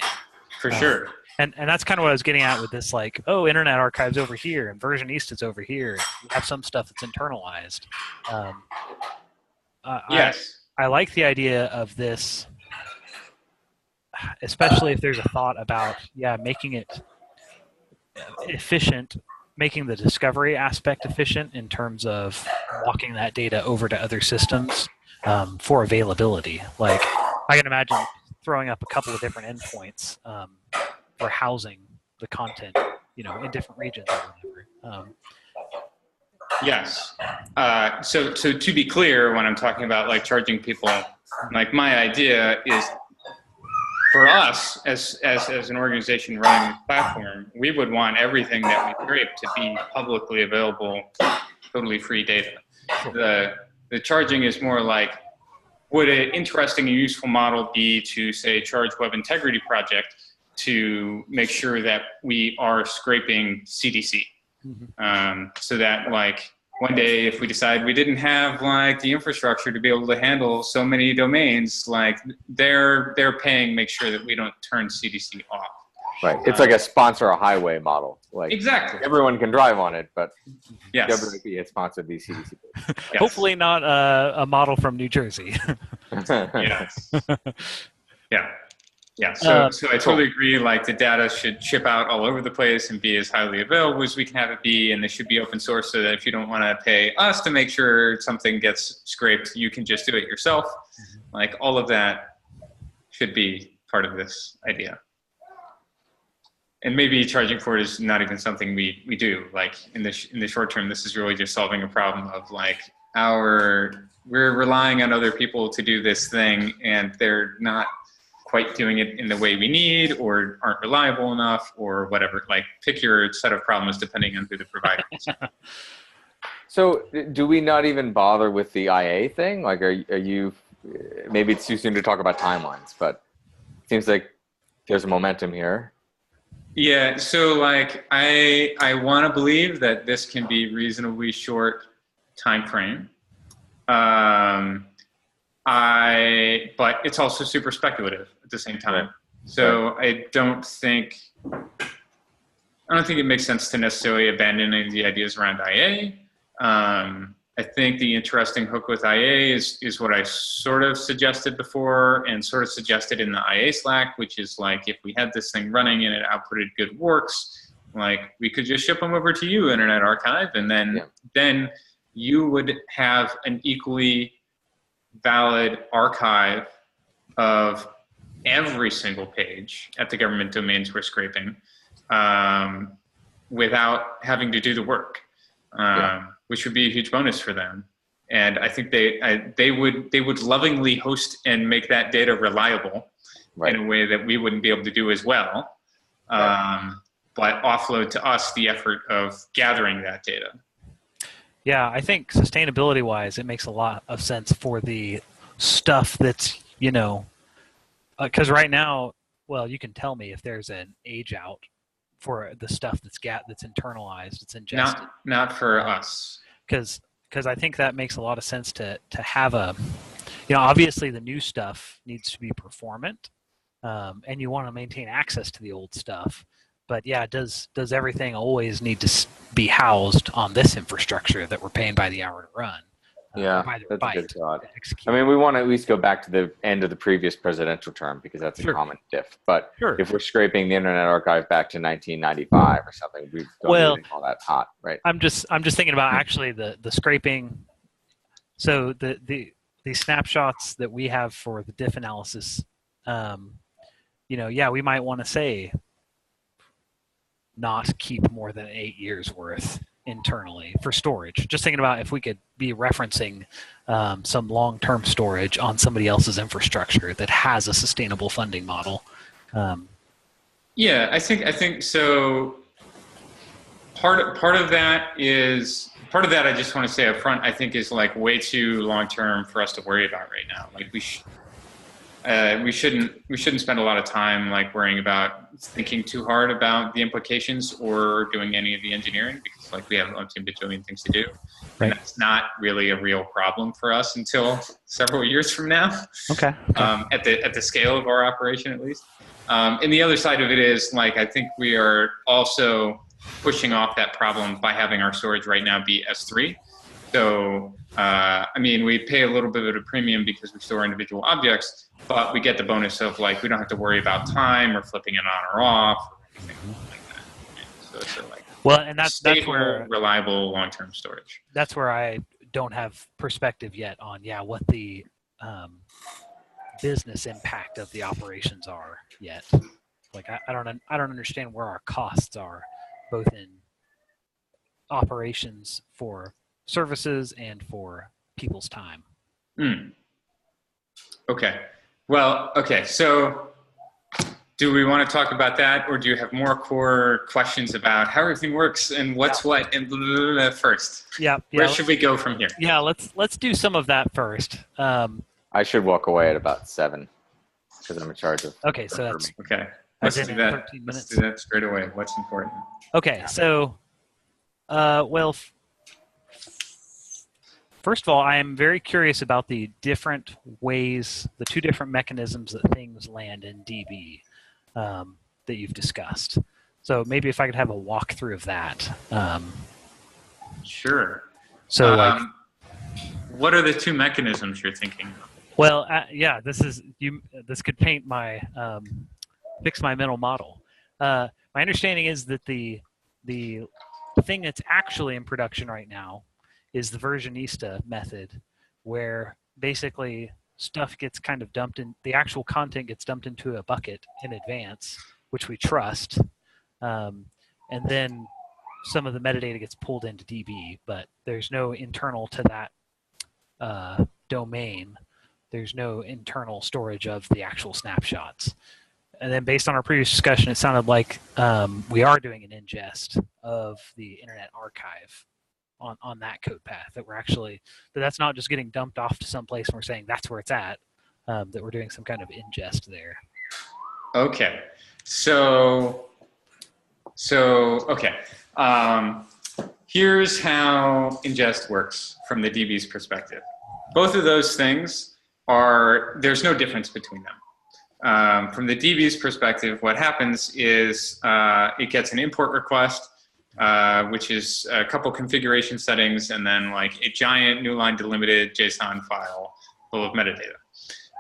S1: For sure.
S2: And that's kind of what I was getting at with this, like, oh, Internet Archive's over here and Versionista's over here. And we have some stuff that's internalized.
S1: Yes.
S2: I like the idea of this, especially if there's a thought about, making it efficient, making the discovery aspect efficient in terms of walking that data over to other systems for availability. Like, I can imagine throwing up a couple of different endpoints for housing the content, in different regions or whatever.
S1: Yes. So to be clear, when I'm talking about like charging people, like my idea is for us as an organization running this platform, we would want everything that we create to be publicly available, totally free data. The charging is more like, would an interesting and useful model be to say charge Web Integrity Project to make sure that we are scraping CDC? So that like one day if we decide we didn't have like the infrastructure to be able to handle so many domains, like they're paying, make sure that we don't turn CDC off.
S3: Right. It's like a sponsor a highway model. Like
S1: exactly.
S3: Everyone can drive on it, but
S1: yes.
S3: WIP had sponsored these CDC.
S2: Yes. Hopefully not a model from New Jersey.
S1: Yes. Yeah. Yeah, so I totally agree. Like the data should ship out all over the place and be as highly available as we can have it be, and they should be open source so that if you don't want to pay us to make sure something gets scraped, you can just do it yourself. Like all of that should be part of this idea. And maybe charging for it is not even something we do. Like in the short term, this is really just solving a problem of like we're relying on other people to do this thing, and they're not quite doing it in the way we need, or aren't reliable enough, or whatever. Like pick your set of problems depending on who the provider is.
S3: So do we not even bother with the IA thing? Like, are you, maybe it's too soon to talk about timelines, but it seems like there's a momentum here.
S1: Yeah, so like I want to believe that this can be reasonably short time frame. But it's also super speculative at the same time. So I don't think it makes sense to necessarily abandon any of the ideas around IA. I think the interesting hook with IA is what I sort of suggested before and sort of suggested in the IA Slack, which is like if we had this thing running and it outputted good works, like we could just ship them over to you, Internet Archive, and then you would have an equally valid archive of every single page at the government domains we're scraping without having to do the work, which would be a huge bonus for them. And I think they would lovingly host and make that data reliable in a way that we wouldn't be able to do as well, but offload to us the effort of gathering that data.
S2: Yeah, I think sustainability-wise, it makes a lot of sense for the stuff that's, because right now, well, you can tell me if there's an age out for the stuff that's internalized, it's ingested.
S1: Not for us.
S2: Because I think that makes a lot of sense to have a, obviously the new stuff needs to be performant, and you want to maintain access to the old stuff. But yeah, does everything always need to be housed on this infrastructure that we're paying by the hour to run?
S3: That's a good thought. I mean, we want to at least go back to the end of the previous presidential term because that's a common diff. But if we're scraping the Internet Archive back to 1995 or something, we don't really call that hot, right?
S2: I'm just thinking about actually the scraping. So the snapshots that we have for the diff analysis, we might want to say not keep more than 8 years worth internally for storage. Just thinking about if we could be referencing some long-term storage on somebody else's infrastructure that has a sustainable funding model.
S1: Yeah, I think so. Part of that I just want to say up front, I think is like way too long-term for us to worry about right now. Like we shouldn't spend a lot of time like worrying about thinking too hard about the implications or doing any of the engineering because like we have a bajillion things to do. And that's not really a real problem for us until several years from now.
S2: Okay.
S1: At the scale of our operation at least. And the other side of it is like I think we are also pushing off that problem by having our storage right now be S3. So we pay a little bit of a premium because we store individual objects, but we get the bonus of like we don't have to worry about time or flipping it on or off or anything like that. So it's
S2: and that's where
S1: reliable long-term storage.
S2: That's where I don't have perspective yet on what the business impact of the operations are yet. Like I don't understand where our costs are, both in operations for services and for people's time.
S1: Okay. Well, okay. So do we want to talk about that, or do you have more core questions about how everything works and what's what and first? Where should we go from here?
S2: Yeah, let's do some of that first.
S3: I should walk away at about 7 because I'm in charge of.
S2: Okay, so that's
S1: okay. Let's do that. Let's do that straight away. What's important?
S2: Okay, so first of all, I am very curious about the different ways, the two different mechanisms that things land in DB that you've discussed. So maybe if I could have a walkthrough of that.
S1: Sure.
S2: So
S1: what are the two mechanisms you're thinking of?
S2: Well, yeah, this could paint my fix my mental model. My understanding is that the thing that's actually in production right now is the versionista method, where basically stuff gets kind of dumped in, the actual content gets dumped into a bucket in advance, which we trust, and then some of the metadata gets pulled into DB, but there's no internal to that domain. There's no internal storage of the actual snapshots. And then based on our previous discussion, it sounded like we are doing an ingest of the Internet Archive on that code path, that we're actually, that's not just getting dumped off to some place and we're saying that's where it's at, that we're doing some kind of ingest there.
S1: Okay. So okay. Here's how ingest works from the DB's perspective. Both of those things there's no difference between them. From the DB's perspective, what happens is it gets an import request, which is a couple configuration settings, and then like a giant new line delimited JSON file full of metadata.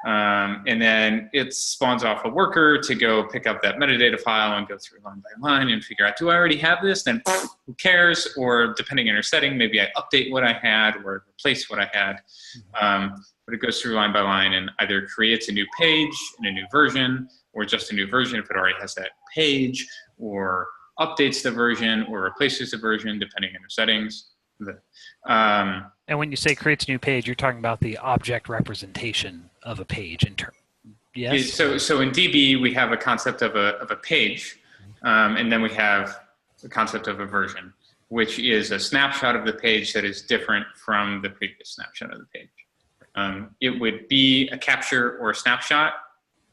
S1: And then it spawns off a worker to go pick up that metadata file and go through line by line and figure out, do I already have this? Then who cares? Or depending on your setting, maybe I update what I had or replace what I had. But it goes through line by line and either creates a new page in a new version, or just a new version if it already has that page, or updates the version or replaces the version depending on your settings.
S2: And when you say creates a new page, you're talking about the object representation of a page in turn. Yes.
S1: So in DB we have a concept of a page, and then we have the concept of a version, which is a snapshot of the page that is different from the previous snapshot of the page. It would be a capture or a snapshot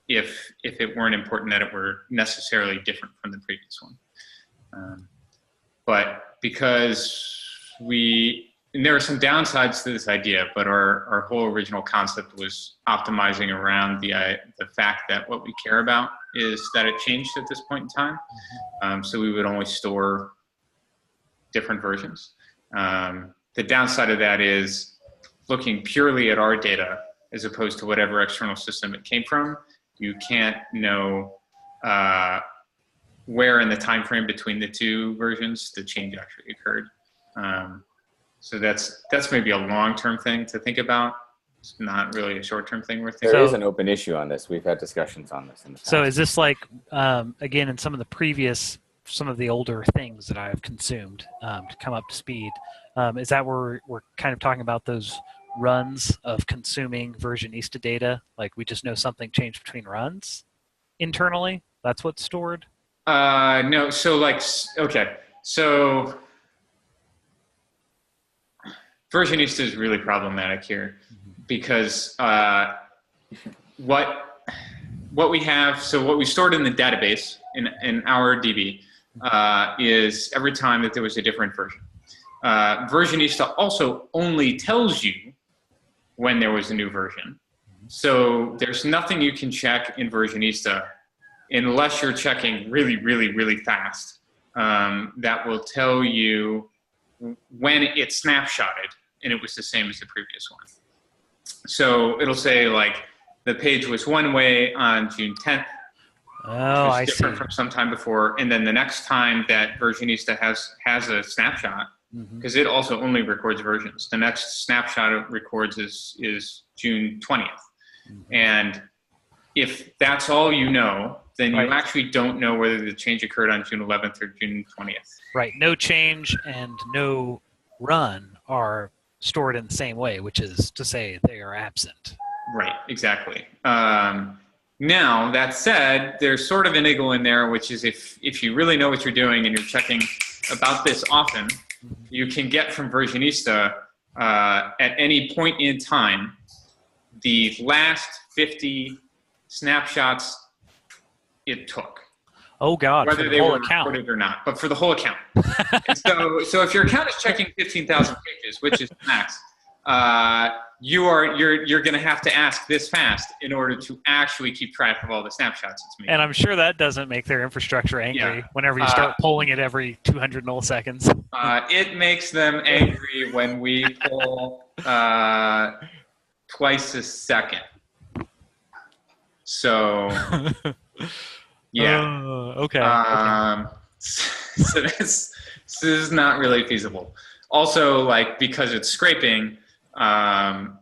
S1: if it weren't important that it were necessarily different from the previous one. But because and there are some downsides to this idea, but our whole original concept was optimizing around the fact that what we care about is that it changed at this point in time. So we would only store different versions. The downside of that is looking purely at our data as opposed to whatever external system it came from. You can't know where in the time frame between the two versions the change actually occurred. So that's maybe a long-term thing to think about. It's not really a short-term thing we're thinking.
S3: There is an open issue on this. We've had discussions on this in the past.
S2: So is this like, again, in some of the older things that I've consumed to come up to speed, is that where we're kind of talking about those runs of consuming versionista data? Like we just know something changed between runs internally? That's what's stored?
S1: No, so like, okay. So versionista is really problematic here because what we have, so what we stored in the database in our DB is every time that there was a different version. Versionista also only tells you when there was a new version. So there's nothing you can check in versionista unless you're checking really, really, really fast. That will tell you when it snapshotted and it was the same as the previous one. So it'll say like the page was one way on June 10th.
S2: Oh, I see.
S1: Different from some time before, and then the next time that versionista has a snapshot, because it also only records versions. The next snapshot it records is June 20th, and if that's all you know, then you actually don't know whether the change occurred on June 11th or June 20th. Right.
S2: No change and no run are stored in the same way, which is to say they are absent.
S1: Right. Exactly. Now, that said, there's sort of an niggle in there, which is if you really know what you're doing and you're checking about this often, you can get from versionista at any point in time the last 50 snapshots it took.
S2: Oh God!
S1: Whether they were recorded or not, but for the whole account. so if your account is checking 15,000 pages, which is max, you're going to have to ask this fast in order to actually keep track of all the snapshots it's making.
S2: And I'm sure that doesn't make their infrastructure angry whenever you start pulling it every 200 milliseconds.
S1: It makes them angry when we pull twice a second. So, yeah.
S2: Okay.
S1: So this is not really feasible. Also, like, because it's scraping,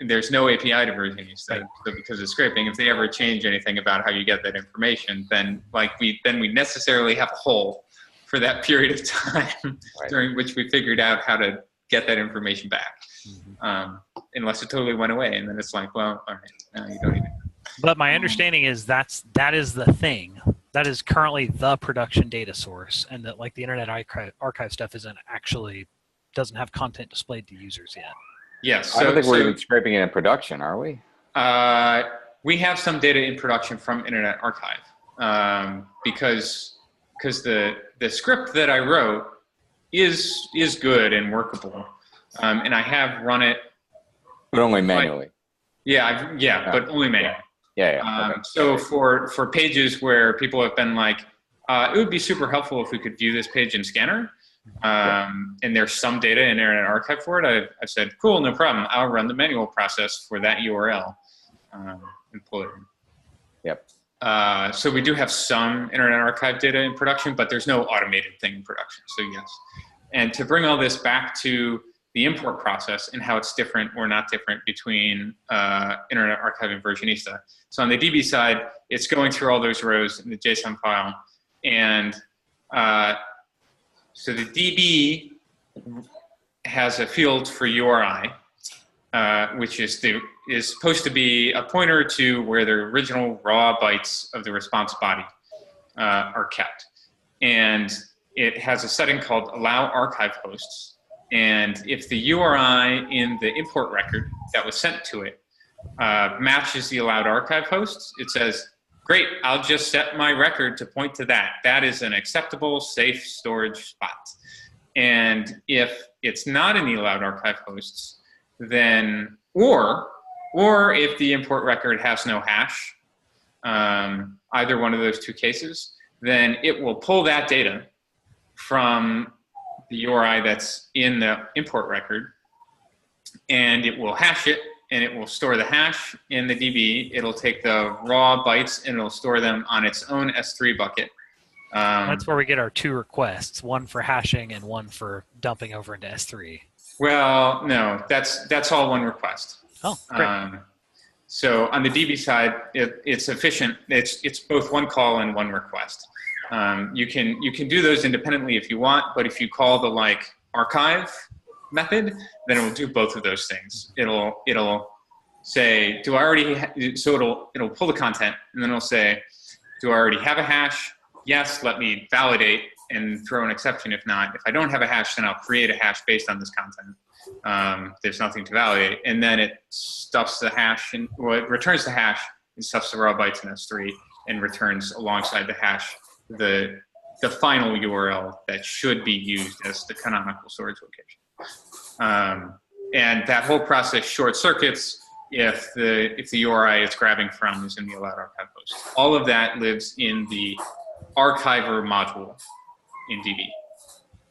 S1: there's no API to Versionista. Right. So because it's scraping, if they ever change anything about how you get that information, then we necessarily have a hole for that period of time right. during which we figured out how to get that information back. Mm-hmm. Unless it totally went away, and then it's like, well, all right, now you don't even.
S2: But my understanding is that is the thing. That is currently the production data source, and that like the Internet Archive stuff doesn't have content displayed to users yet.
S1: Yes.
S3: I don't think we're even scraping it in production, are we?
S1: We have some data in production from Internet Archive because the script that I wrote is good and workable, and I have run it.
S3: But only manually.
S1: But only manually.
S3: Yeah. Okay.
S1: So for pages where people have been like, it would be super helpful if we could view this page in Scanner, and there's some data in Internet Archive for it, I've said, cool, no problem. I'll run the manual process for that URL and pull it in.
S3: Yep.
S1: So we do have some Internet Archive data in production, but there's no automated thing in production, so yes. And to bring all this back to the import process and how it's different or not different between Internet Archive and Versionista. So on the DB side, it's going through all those rows in the JSON file. And so the DB has a field for URI, which is supposed to be a pointer to where the original raw bytes of the response body are kept. And it has a setting called allow archive hosts. And if the URI in the import record that was sent to it matches the allowed archive hosts, it says, great, I'll just set my record to point to that. That is an acceptable, safe storage spot. And if it's not in the allowed archive hosts, then, or if the import record has no hash, either one of those two cases, then it will pull that data from the URI that's in the import record, and it will hash it, and it will store the hash in the DB. It'll take the raw bytes and it'll store them on its own S3 bucket.
S2: That's where we get our two requests, one for hashing and one for dumping over into S3.
S1: Well, no, that's all one request.
S2: Oh, great.
S1: So on the DB side, it's efficient. It's both one call and one request. You can do those independently if you want, but if you call the like archive method, then it will do both of those things. It'll say, do I already? So it'll pull the content, and then it'll say, do I already have a hash? Yes. Let me validate and throw an exception. If not, if I don't have a hash, then I'll create a hash based on this content. There's nothing to validate, and then it stuffs the hash and it returns the hash and stuffs the raw bytes in S3 and returns alongside the hash the final URL that should be used as the canonical storage location. And that whole process short circuits if the URI it's grabbing from is in the allowed archive host. All of that lives in the archiver module in DB.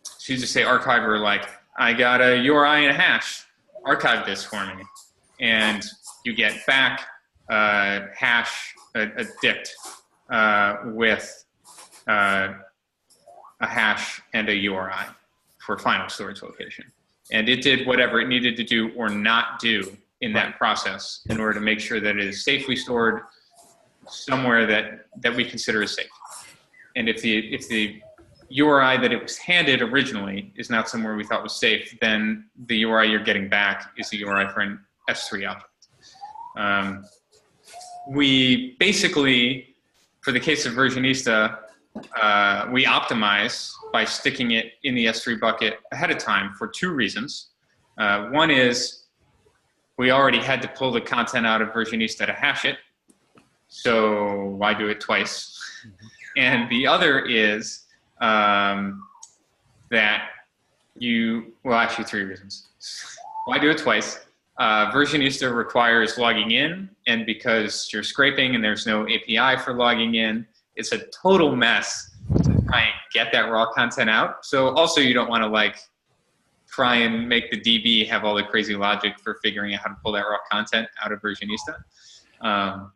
S1: So you just say archiver like, I got a URI and a hash, archive this for me. And you get back a hash, a dict with a hash and a URI for final storage location. And it did whatever it needed to do or not do in that process in order to make sure that it is safely stored somewhere that we consider as safe. And if the URI that it was handed originally is not somewhere we thought was safe, then the URI you're getting back is the URI for an S3 object. We basically, for the case of Versionista, we optimize by sticking it in the S3 bucket ahead of time for two reasons. One is we already had to pull the content out of Versionista to hash it, so why do it twice? Mm-hmm. And the other is that actually three reasons. Why do it twice? Versionista requires logging in, and because you're scraping and there's no API for logging in, it's a total mess to try and get that raw content out. So also you don't want to like try and make the DB have all the crazy logic for figuring out how to pull that raw content out of Versionista.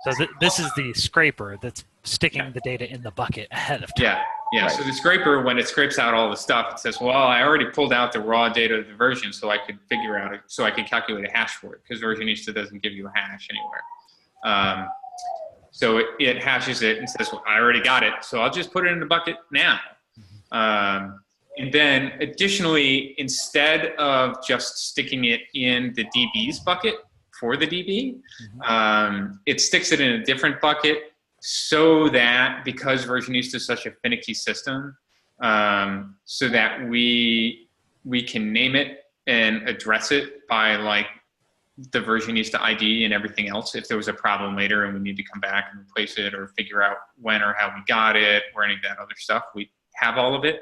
S2: So this is the scraper that's sticking the data in the bucket ahead of time.
S1: Yeah. Right. So the scraper, when it scrapes out all the stuff, it says, well, I already pulled out the raw data of the version so I could figure out it, so I could calculate a hash for it, because Versionista doesn't give you a hash anywhere. So it hashes it and says, well, I already got it, so I'll just put it in the bucket now. And then additionally, instead of just sticking it in the DB's bucket for the DB, it sticks it in a different bucket, so that, because Versionista is such a finicky system, so that we can name it and address it by like the Versionista ID and everything else. If there was a problem later and we need to come back and replace it or figure out when or how we got it or any of that other stuff, we have all of it.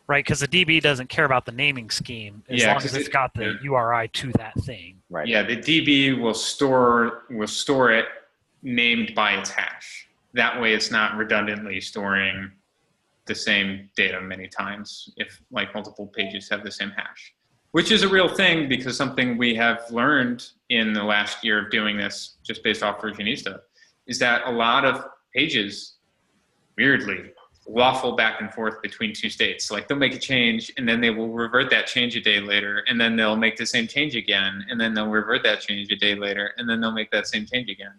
S2: Right, because the DB doesn't care about the naming scheme as long as it's got the URI to that thing.
S3: Right.
S1: Yeah, the DB will store it named by its hash. That way it's not redundantly storing the same data many times if like multiple pages have the same hash, which is a real thing, because something we have learned in the last year of doing this just based off Versionista is that a lot of pages weirdly waffle back and forth between two states. Like they'll make a change and then they will revert that change a day later, and then they'll make the same change again, and then they'll revert that change a day later, and then they'll make that same change again.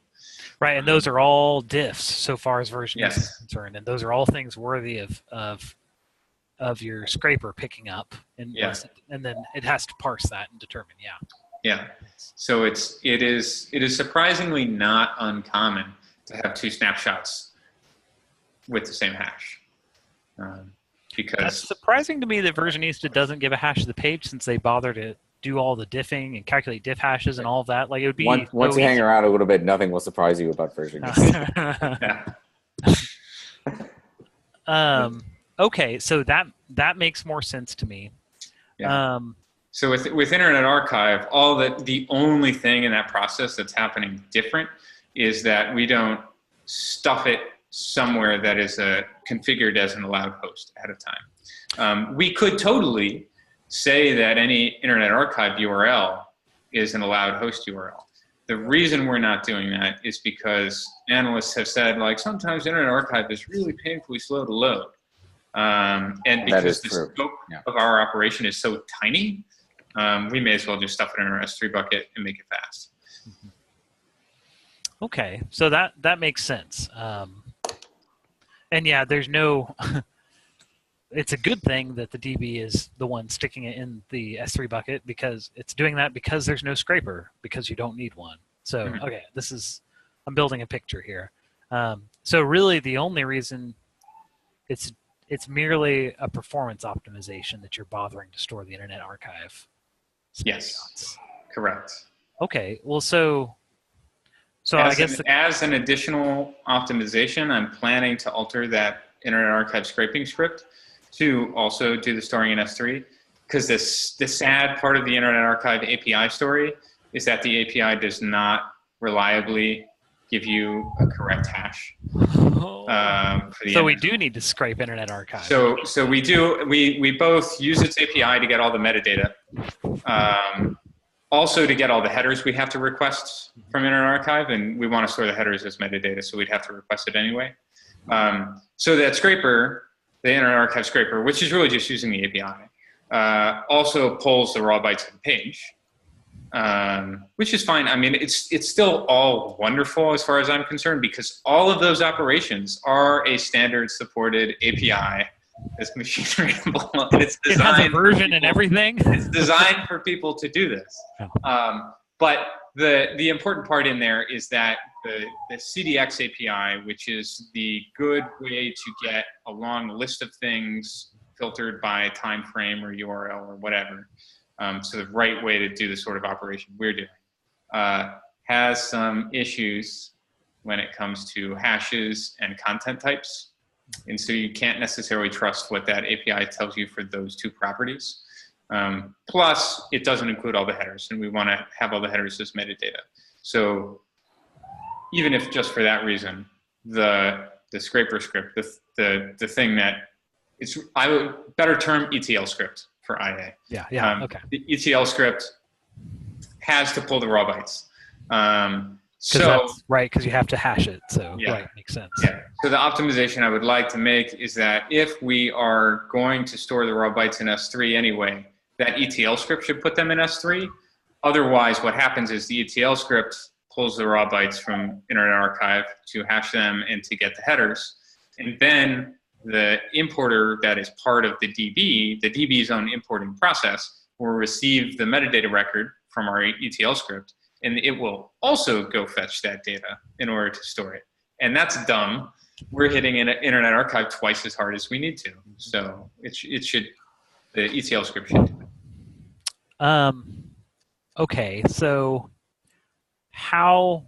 S2: Right, and those are all diffs so far as Versionista is concerned, and those are all things worthy of your scraper picking up, and then it has to parse that and determine.
S1: Yeah. So it is surprisingly not uncommon to have two snapshots with the same hash. Because
S2: that's surprising to me that Versionista doesn't give a hash of the page, since they bother to do all the diffing and calculate diff hashes and all of that. Like it would be
S3: once you hang around a little bit, nothing will surprise you about Versionista.
S2: Okay, so that makes more sense to me.
S1: Yeah. So with Internet Archive, the only thing in that process that's happening different is that we don't stuff it somewhere that is configured as an allowed host ahead of time. We could totally say that any Internet Archive URL is an allowed host URL. The reason we're not doing that is because analysts have said, like, sometimes Internet Archive is really painfully slow to load. And because the scope of our operation is so tiny, we may as well just stuff it in our S3 bucket and make it fast.
S2: Okay, so that makes sense. And yeah, there's no... It's a good thing that the DB is the one sticking it in the S3 bucket, because it's doing that because there's no scraper, because you don't need one. So, okay, I'm building a picture here. So really the only reason it's merely a performance optimization that you're bothering to store the Internet Archive snapshots.
S1: Yes, correct.
S2: Okay, well, so
S1: I guess as an additional optimization, I'm planning to alter that Internet Archive scraping script to also do the storing in S3, because the sad part of the Internet Archive API story is that the API does not reliably give you a correct hash.
S2: So we do need to scrape Internet Archive.
S1: So we do. We both use its API to get all the metadata. Also to get all the headers we have to request from Internet Archive, and we want to store the headers as metadata, so we'd have to request it anyway. So that scraper, the Internet Archive scraper, which is really just using the API, also pulls the raw bytes of the page, which is fine. I mean, it's still all wonderful as far as I'm concerned, because all of those operations are a standard supported API that's machine readable. And it's designed,
S2: it has a version and everything.
S1: It's designed for people to do this. But the important part in there is that the CDX API, which is the good way to get a long list of things filtered by time frame or URL or whatever, so the right way to do the sort of operation we're doing, has some issues when it comes to hashes and content types. And so you can't necessarily trust what that API tells you for those two properties. Plus, it doesn't include all the headers, and we want to have all the headers as metadata. So even if just for that reason, the scraper script, the thing that I would better term ETL script, for IA.
S2: Yeah. Okay.
S1: The ETL script has to pull the raw bytes.
S2: That's right, because you have to hash it. So right, makes sense.
S1: Yeah. So the optimization I would like to make is that if we are going to store the raw bytes in S3 anyway, that ETL script should put them in S3. Otherwise, what happens is the ETL script pulls the raw bytes from Internet Archive to hash them and to get the headers. And then the importer that is part of the DB's own importing process, will receive the metadata record from our ETL script, and it will also go fetch that data in order to store it. And that's dumb. We're hitting Internet Archive twice as hard as we need to. So the ETL script should do it.
S2: Okay, so how,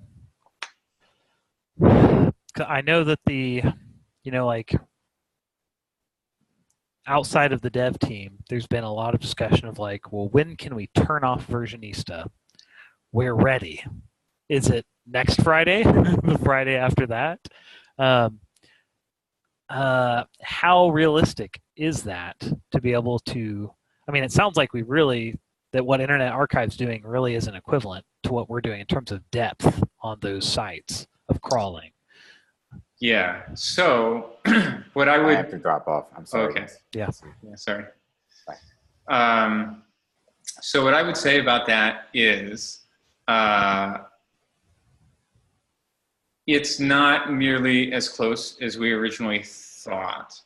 S2: I know that outside of the dev team, there's been a lot of discussion of like, well, when can we turn off Versionista? We're ready. Is it next Friday? The Friday after that? How realistic is that to be able to, I mean, it sounds like that what Internet Archive's doing really isn't equivalent to what we're doing in terms of depth on those sites of crawling.
S1: Yeah. So what I Okay.
S2: Yeah,
S1: sorry.
S3: Bye.
S1: So what I would say about that is it's not nearly as close as we originally thought.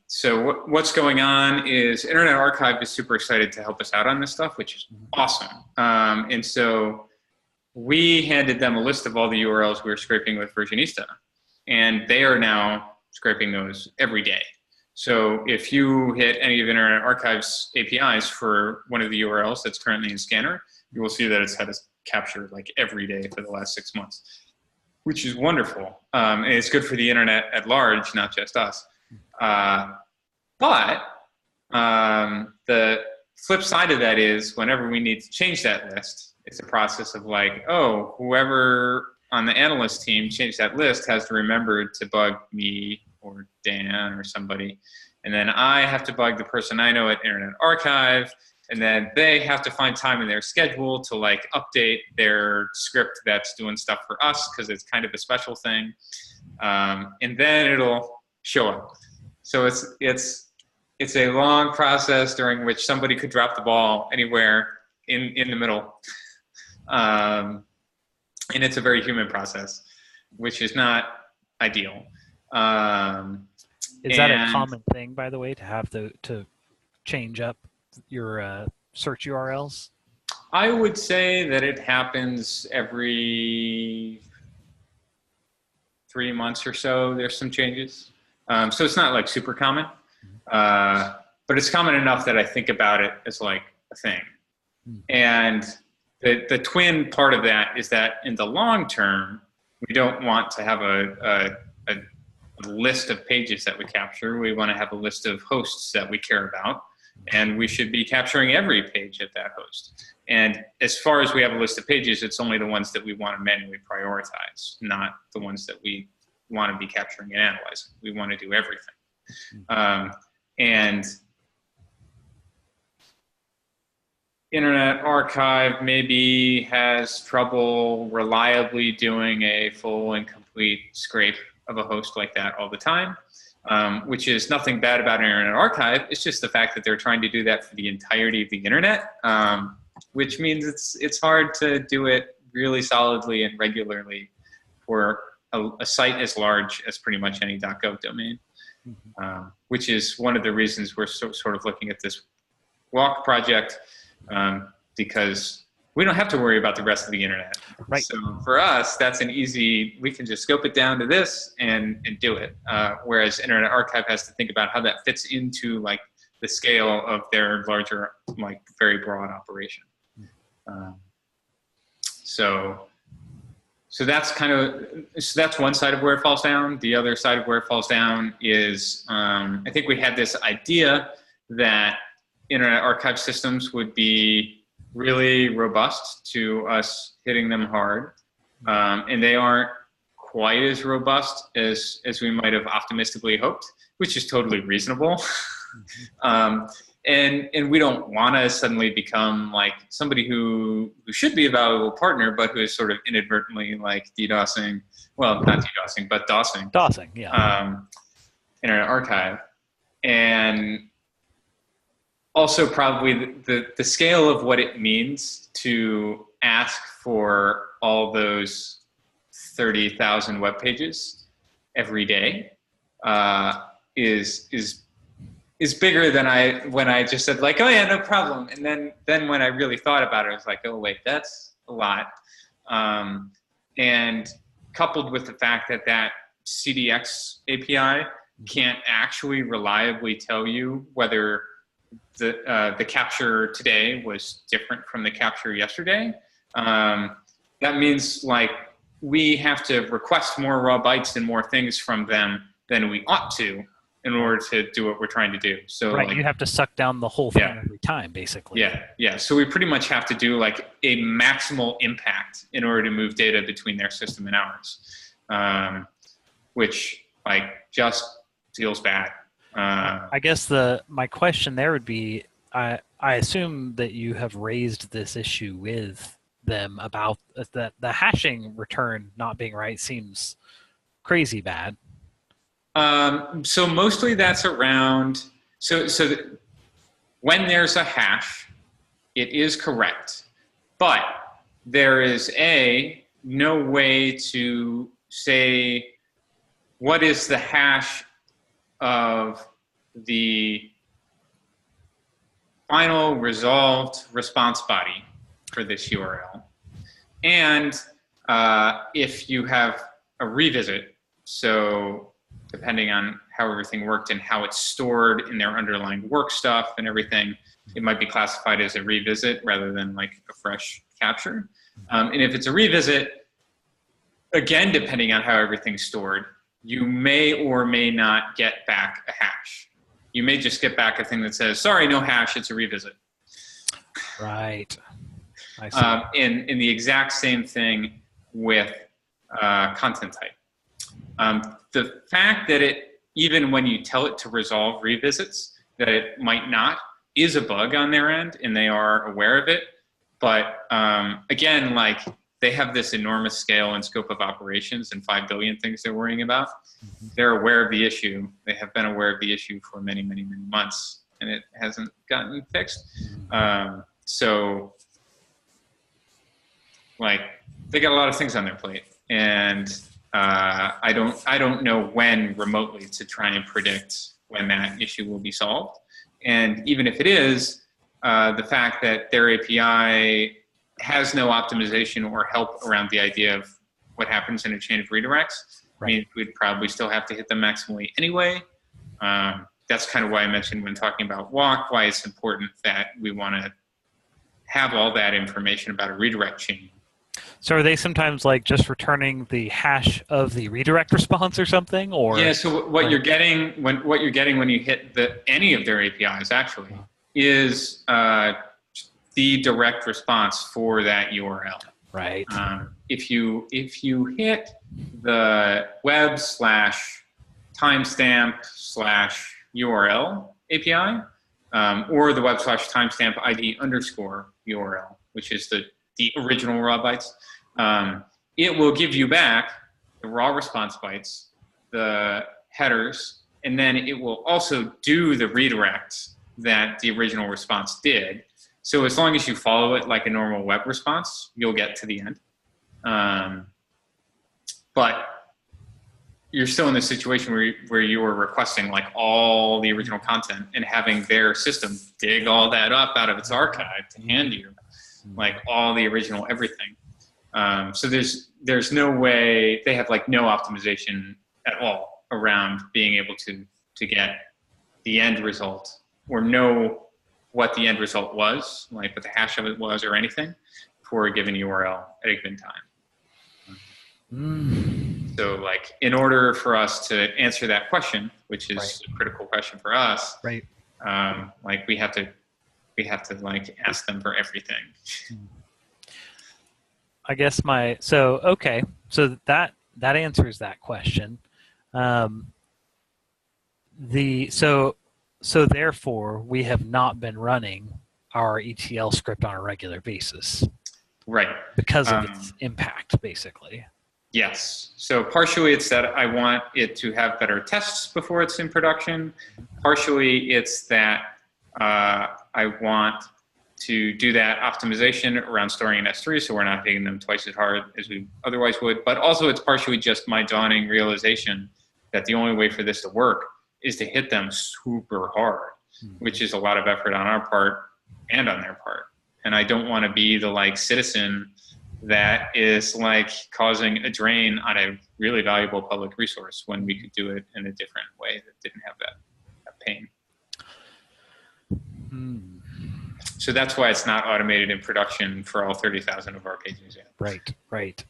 S1: So what's going on is Internet Archive is super excited to help us out on this stuff, which is awesome. And so we handed them a list of all the URLs we were scraping with Versionista, and they are now scraping those every day. So if you hit any of Internet Archive's APIs for one of the URLs that's currently in Scanner, you will see that it's had a capture like every day for the last 6 months, which is wonderful. And it's good for the internet at large, not just us. But the flip side of that is whenever we need to change that list, it's a process of like, oh, whoever on the analyst team changed that list has to remember to bug me or Dan or somebody. And then I have to bug the person I know at Internet Archive. And then they have to find time in their schedule to like update their script that's doing stuff for us because it's kind of a special thing. And then it'll show up. So it's a long process during which somebody could drop the ball anywhere in the middle. And it's a very human process, which is not ideal.
S2: Is that a common thing, by the way, to have to change up your search URLs?
S1: I would say that it happens every 3 months or so. There's some changes. So it's not like super common, but it's common enough that I think about it as like a thing. And the twin part of that is that in the long term, we don't want to have a list of pages that we capture. We want to have a list of hosts that we care about, and we should be capturing every page at that host. And as far as we have a list of pages, it's only the ones that we want to manually prioritize, not the ones that we want to be capturing and analyzing. We want to do everything. And Internet Archive maybe has trouble reliably doing a full and complete scrape of a host like that all the time, which is nothing bad about Internet Archive. It's just the fact that they're trying to do that for the entirety of the internet, which means it's hard to do it really solidly and regularly for a site as large as pretty much any .gov domain, which is one of the reasons we're sort of looking at this walk project, because we don't have to worry about the rest of the internet.
S2: Right.
S1: So for us, that's an easy, we can just scope it down to this and do it. Whereas Internet Archive has to think about how that fits into like the scale of their larger, like very broad operation. So that's that's one side of where it falls down. The other side of where it falls down is, I think we had this idea that Internet Archive systems would be really robust to us hitting them hard. And they aren't quite as robust as we might have optimistically hoped, which is totally reasonable. and we don't want to suddenly become like somebody who should be a valuable partner, but who is sort of inadvertently like DDoSing, well, not DDoSing, but DOSing.
S2: DOSing, yeah.
S1: Internet Archive. And also probably the scale of what it means to ask for all those 30,000 web pages every day is bigger than when I just said like, oh yeah, no problem. And then when I really thought about it, I was like, oh wait, that's a lot. And coupled with the fact that CDX API can't actually reliably tell you whether the capture today was different from the capture yesterday. That means like we have to request more raw bytes and more things from them than we ought to in order to do what we're trying to do. So
S2: right,
S1: like,
S2: you have to suck down the whole thing every time, basically.
S1: Yeah. So we pretty much have to do like a maximal impact in order to move data between their system and ours, which like just feels bad.
S2: I guess my question there would be, I assume that you have raised this issue with them about the hashing return not being right seems crazy bad.
S1: So mostly that's around, so when there's a hash, it is correct, but there is no way to say what is the hash of the final resolved response body for this URL. And if you have a revisit, so depending on how everything worked and how it's stored in their underlying work stuff and everything, it might be classified as a revisit rather than like a fresh capture. And if it's a revisit, again, depending on how everything's stored, you may or may not get back a hash. You may just get back a thing that says, sorry, no hash, it's a revisit.
S2: Right. I see.
S1: In the exact same thing with content type. The fact that even when you tell it to resolve revisits, that it might not, is a bug on their end, and they are aware of it. But again, like they have this enormous scale and scope of operations and 5 billion things they're worrying about. Mm-hmm. They're aware of the issue. They have been aware of the issue for many, many, many months, and it hasn't gotten fixed. So, like, they got a lot of things on their plate, and I don't know when remotely to try and predict when that issue will be solved. And even if it is, the fact that their API has no optimization or help around the idea of what happens in a chain of redirects, means we'd probably still have to hit them maximally anyway. That's kind of why I mentioned when talking about walk, why it's important that we want to have all that information about a redirect chain.
S2: So are they sometimes like just returning the hash of the redirect response or something? Or
S1: yeah. So what you're getting when you hit any of their APIs actually is the direct response for that URL.
S2: Right.
S1: If you hit the web /timestamp/URL API, or the web /timestamp ID _URL, which is the original raw bytes, it will give you back the raw response bytes, the headers, and then it will also do the redirects that the original response did. So as long as you follow it like a normal web response, you'll get to the end. But you're still in this situation where you are requesting like all the original content and having their system dig all that up out of its archive to hand you like all the original everything. So there's no way, they have like no optimization at all around being able to get the end result or know what the end result was, like what the hash of it was or anything for a given URL at a given time. So like in order for us to answer that question, which is a critical question for us, like we have to like ask them for everything.
S2: I guess so that answers that question. So So therefore, we have not been running our ETL script on a regular basis.
S1: Right.
S2: Because of its impact, basically.
S1: Yes. So partially it's that I want it to have better tests before it's in production. Partially it's that I want to do that optimization around storing in S3 so we're not hitting them twice as hard as we otherwise would. But also it's partially just my dawning realization that the only way for this to work is to hit them super hard, which is a lot of effort on our part and on their part. And I don't want to be the like citizen that is like causing a drain on a really valuable public resource when we could do it in a different way that didn't have that pain. So that's why it's not automated in production for all 30,000 of our pages yet.
S2: Right.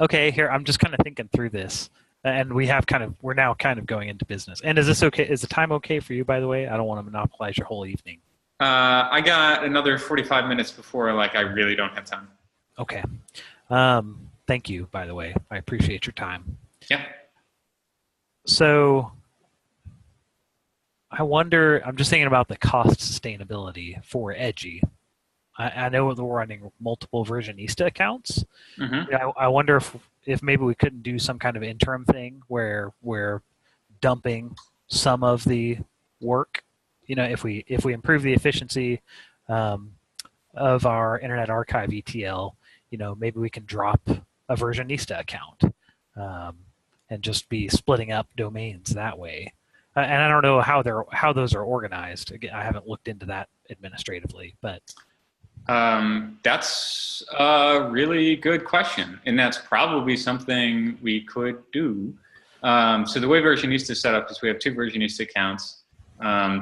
S2: Okay, here, I'm just kind of thinking through this. And we're now kind of going into business. And is this okay? Is the time okay for you, by the way? I don't want to monopolize your whole evening.
S1: I got another 45 minutes before, like, I really don't have time.
S2: Okay. Thank you, by the way. I appreciate your time.
S1: Yeah.
S2: So I wonder, I'm just thinking about the cost sustainability for Edgy. I know that we're running multiple Versionista accounts. I wonder if maybe we couldn't do some kind of interim thing where we're dumping some of the work. If we improve the efficiency of our Internet Archive ETL, maybe we can drop a Versionista account and just be splitting up domains that way. And I don't know how those are organized. Again, I haven't looked into that administratively, but
S1: that's a really good question, and that's probably something we could do. So the way Versionista is set up is we have two Versionista accounts.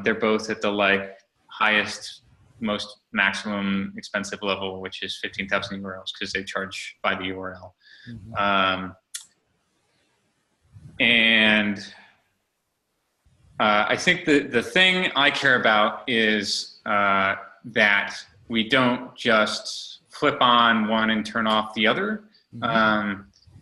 S1: They're both at the highest, most maximum expensive level, which is 15,000 euros because they charge by the URL. And I think the thing I care about is that we don't just flip on one and turn off the other.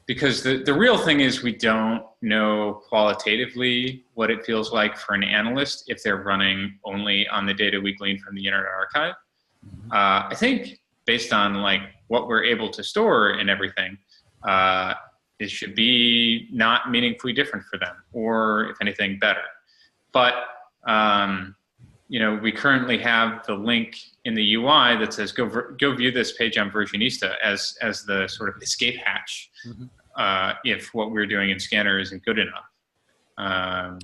S1: Because the real thing is we don't know qualitatively what it feels like for an analyst if they're running only on the data we gleaned from the Internet Archive. I think based on what we're able to store and everything, it should be not meaningfully different for them, or if anything, better. But we currently have the link in the UI that says go view this page on Versionista as the sort of escape hatch if what we're doing in Scanner isn't good enough.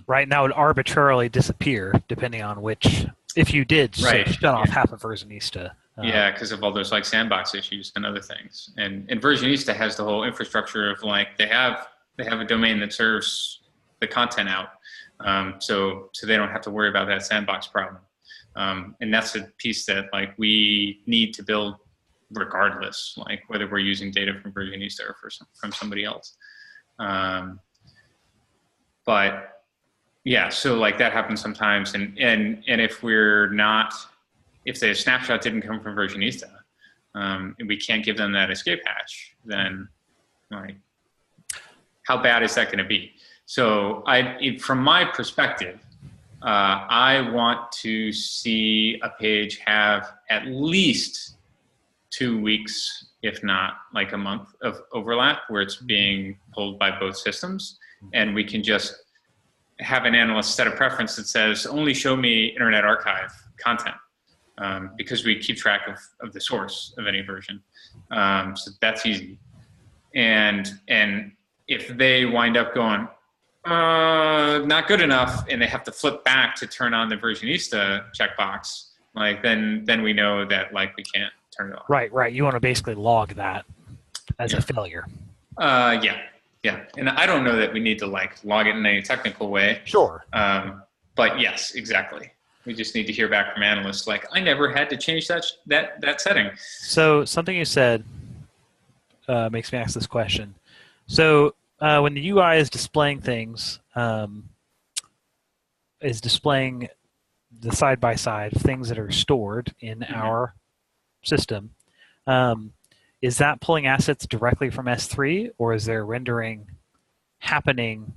S2: Right now, it would arbitrarily disappear depending on which. If you did shut off half of Versionista.
S1: Yeah, because of all those sandbox issues and other things. And Versionista has the whole infrastructure of they have a domain that serves the content out. So they don't have to worry about that sandbox problem. And that's a piece that we need to build regardless, whether we're using data from Versionista or from somebody else. But yeah, so that happens sometimes. And if if the snapshot didn't come from Versionista, and we can't give them that escape hatch, then how bad is that going to be? So from my perspective, I want to see a page have at least 2 weeks, if not a month of overlap where it's being pulled by both systems. And we can just have an analyst set a preference that says, only show me Internet Archive content, because we keep track of the source of any version. So that's easy. And if they wind up going, not good enough, and they have to flip back to turn on the Versionista checkbox, then we know that we can't turn it off.
S2: Right. You want to basically log that as a failure.
S1: Yeah. And I don't know that we need to log it in any technical way.
S2: Sure.
S1: But yes, exactly. We just need to hear back from analysts I never had to change that setting.
S2: So something you said makes me ask this question. So when the UI is displaying things, is displaying the side-by-side things that are stored in our system, is that pulling assets directly from S3, or is there rendering happening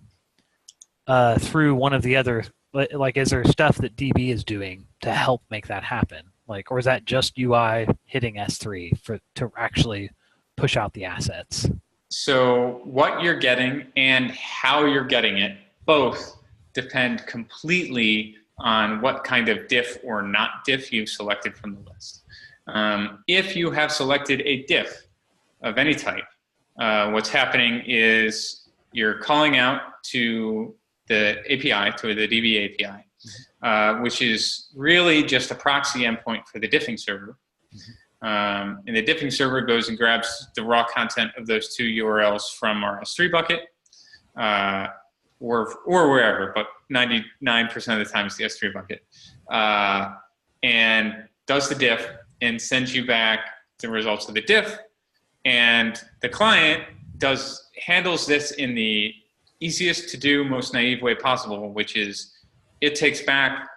S2: through one of the other like, is there stuff that DB is doing to help make that happen? Like, or is that just UI hitting S3 to actually push out the assets?
S1: So what you're getting and how you're getting it both depend completely on what kind of diff or not diff you've selected from the list. If you have selected a diff of any type, what's happening is you're calling out to the API, to the DB API, which is really just a proxy endpoint for the diffing server. And the diffing server goes and grabs the raw content of those two URLs from our S3 bucket, or wherever, but 99% of the time it's the S3 bucket, and does the diff and sends you back the results of the diff. And the client handles this in the easiest to do, most naive way possible, which is it takes back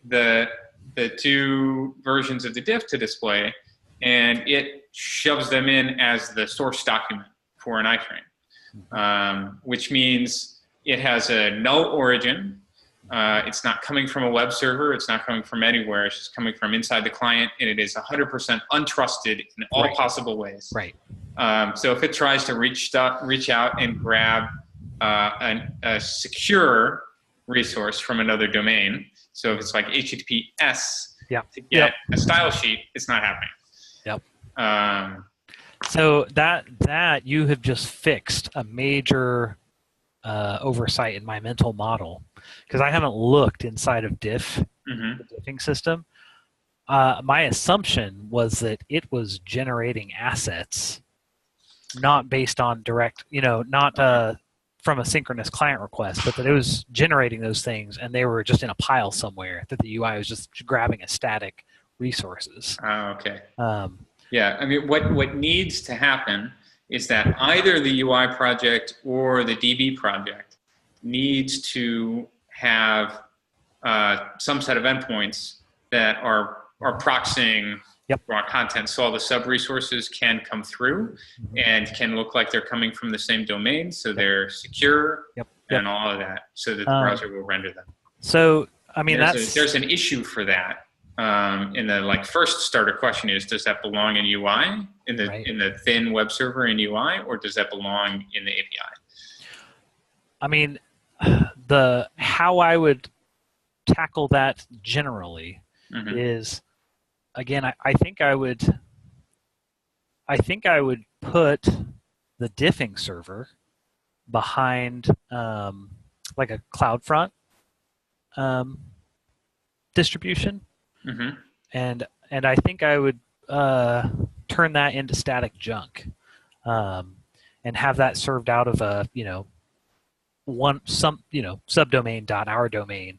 S1: the two versions of the diff to display, and it shoves them in as the source document for an iframe, which means it has a null origin. It's not coming from a web server. It's not coming from anywhere. It's just coming from inside the client, and it is 100% untrusted in all possible ways.
S2: Right.
S1: So if it tries to reach out and grab a secure resource from another domain, so if it's like HTTPS to get a style sheet, it's not happening.
S2: So that you have just fixed a major oversight in my mental model, because I haven't looked inside of diff, the diffing system. My assumption was that it was generating assets, not based on direct, not from a synchronous client request, but that it was generating those things and they were just in a pile somewhere, that the UI was just grabbing a static resources.
S1: Okay. Yeah, I mean, what needs to happen is that either the UI project or the DB project needs to have some set of endpoints that are proxying raw content, so all the sub resources can come through and can look like they're coming from the same domain, so they're secure and all of that, so that the browser will render them.
S2: So I mean,
S1: there's an issue for that. In the first starter question is, does that belong in UI, in the thin web server in UI, or does that belong in the API?
S2: I mean, how I would tackle that generally is, again, I think I would put the diffing server behind like a CloudFront distribution. And I think I would turn that into static junk, and have that served out of a subdomain .our domain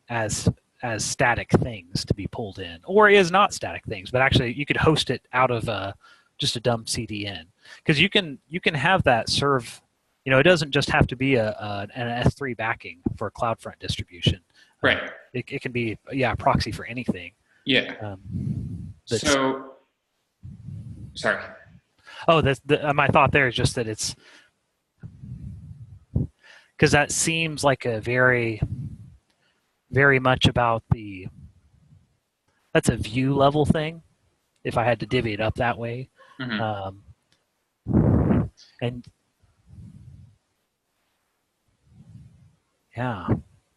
S2: as static things to be pulled in, or is not static things, but actually you could host it out of just a dumb CDN, because you can have that serve. It doesn't just have to be an S3 backing for a CloudFront distribution.
S1: Right.
S2: It can be a proxy for anything.
S1: Yeah. So, sorry.
S2: Oh, my thought there is just that it's because that seems like a very, very much about that's a view level thing. If I had to divvy it up that way, and yeah.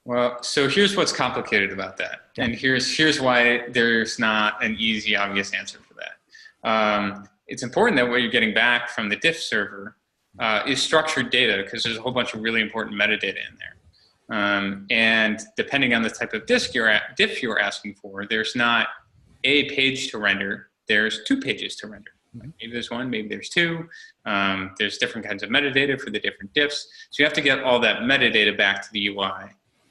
S1: Well, so here's what's complicated about that, and here's why there's not an easy, obvious answer for that. It's important that what you're getting back from the diff server is structured data, because there's a whole bunch of really important metadata in there. And depending on the type of diff you're asking for, there's not a page to render, there's 2 pages to render. Maybe there's 1, maybe there's 2. There's different kinds of metadata for the different diffs. So you have to get all that metadata back to the UI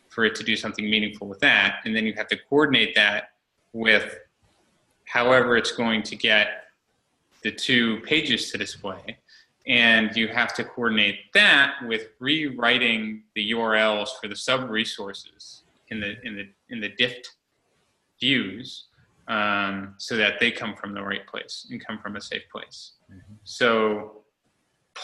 S1: for it to do something meaningful with that. And then you have to coordinate that with however it's going to get the 2 pages to display. And you have to coordinate that with rewriting the URLs for the sub resources in the diffed views, so that they come from the right place and come from a safe place. So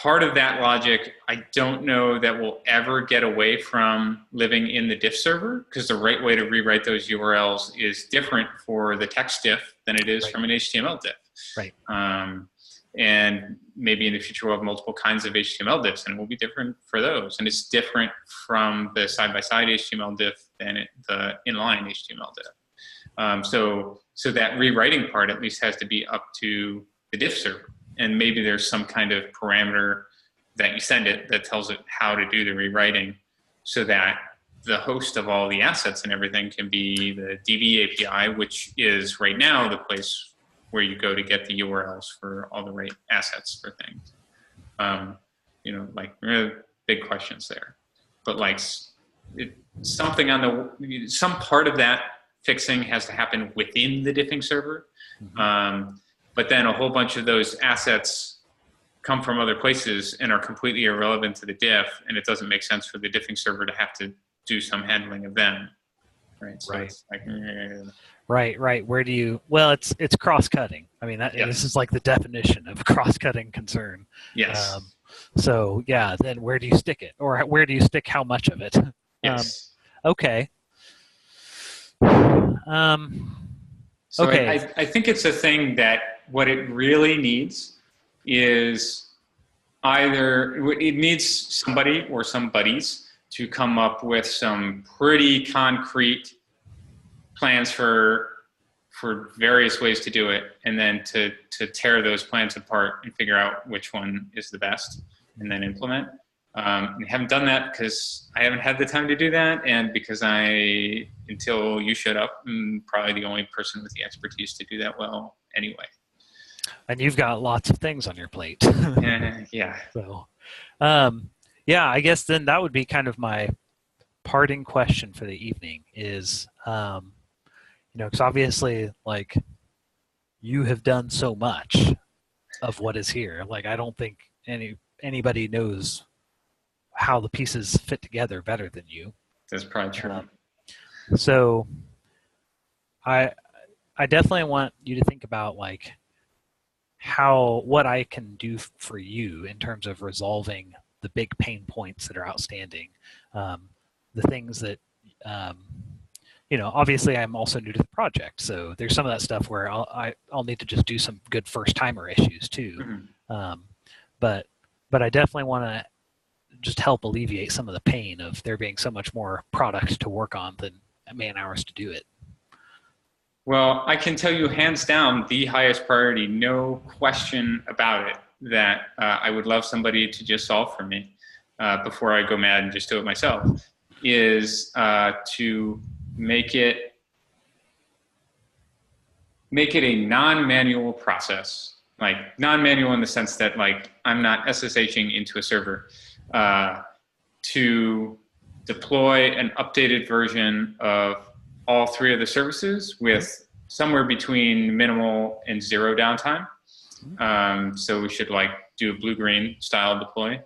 S1: part of that logic, I don't know that we'll ever get away from living in the diff server, because the right way to rewrite those URLs is different for the text diff than it is from an HTML diff.
S2: Right.
S1: And maybe in the future we'll have multiple kinds of HTML diffs, and it will be different for those. And it's different from the side-by-side HTML diff than the inline HTML diff. So that rewriting part at least has to be up to the diff server. And maybe there's some kind of parameter that you send it that tells it how to do the rewriting, so that the host of all the assets and everything can be the DB API, which is right now the place where you go to get the URLs for all the right assets for things. Like big questions there. But like something on some part of that fixing has to happen within the diffing server. But then a whole bunch of those assets come from other places and are completely irrelevant to the diff, and it doesn't make sense for the diffing server to have to do some handling of them. Right. So it's like,
S2: Right. Where do you? Well, it's cross-cutting. I mean, this is like the definition of cross-cutting concern.
S1: Yes.
S2: Then where do you stick it, or where do you stick how much of it?
S1: Yes.
S2: Okay.
S1: So
S2: okay.
S1: I think it's a thing that what it really needs is it needs somebody or some buddies to come up with some pretty concrete plans for various ways to do it, and then to tear those plans apart and figure out which one is the best, and then implement. I haven't done that because I haven't had the time to do that, and because until you showed up, I'm probably the only person with the expertise to do that well anyway.
S2: And you've got lots of things on your plate.
S1: Yeah.
S2: So, I guess then that would be kind of my parting question for the evening is, because obviously, like, you have done so much of what is here. Like, I don't think anybody knows how the pieces fit together better than you.
S1: That's probably true.
S2: So I definitely want you to think about like what I can do for you in terms of resolving the big pain points that are outstanding. The things that, obviously I'm also new to the project. So there's some of that stuff where I'll need to just do some good first timer issues too.
S1: Mm-hmm.
S2: But I definitely want to just help alleviate some of the pain of there being so much more product to work on than man hours to do it.
S1: Well, I can tell you hands down, the highest priority, no question about it, that I would love somebody to just solve for me before I go mad and just do it myself, is to make it a non-manual process. Like non-manual in the sense that like I'm not SSHing into a server, to deploy an updated version of all three of the services with somewhere between minimal and zero downtime. So we should like do a blue-green style deploy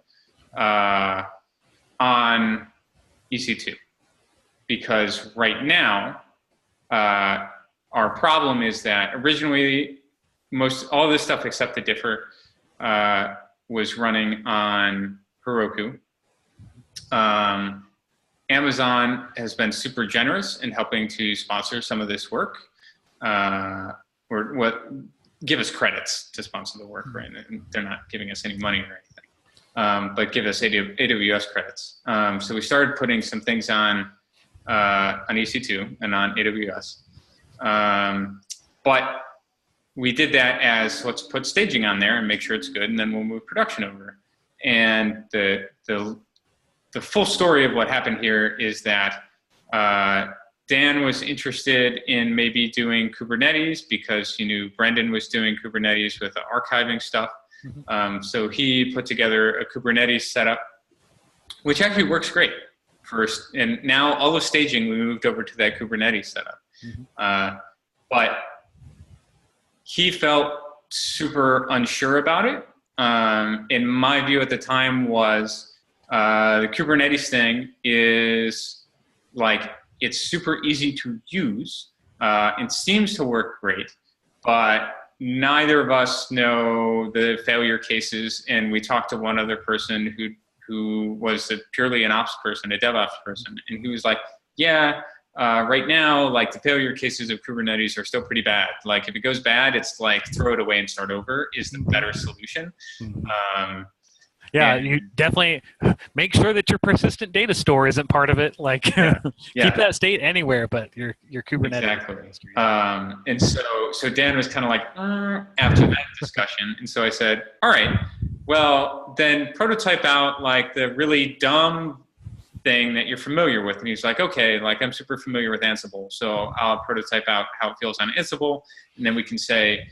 S1: on EC2, because right now our problem is that originally all this stuff except the differ was running on Heroku. Amazon has been super generous in helping to sponsor some of this work, give us credits to sponsor the work, right? And they're not giving us any money or anything, but give us AWS credits. So we started putting some things on EC2 and on AWS, but we did that as let's put staging on there and make sure it's good, and then we'll move production over. And the full story of what happened here is that Dan was interested in maybe doing Kubernetes because he knew Brendan was doing Kubernetes with the archiving stuff. So he put together a Kubernetes setup, which actually works great first. And now all the staging, we moved over to that Kubernetes setup. But he felt super unsure about it. And my view at the time was, the Kubernetes thing is like, it's super easy to use. It seems to work great, but neither of us know the failure cases, and we talked to one other person who was purely an ops person, a DevOps person, and he was like, yeah, right now, like the failure cases of Kubernetes are still pretty bad. Like if it goes bad, it's like throw it away and start over is the better solution.
S2: Yeah, you definitely make sure that your persistent data store isn't part of it. Like keep that state anywhere, but your Kubernetes.
S1: Exactly. And so Dan was kind of like, after that discussion. And so I said, all right, well, then prototype out like the really dumb thing that you're familiar with. And he's like, okay, like I'm super familiar with Ansible. So I'll prototype out how it feels on Ansible. And then we can say,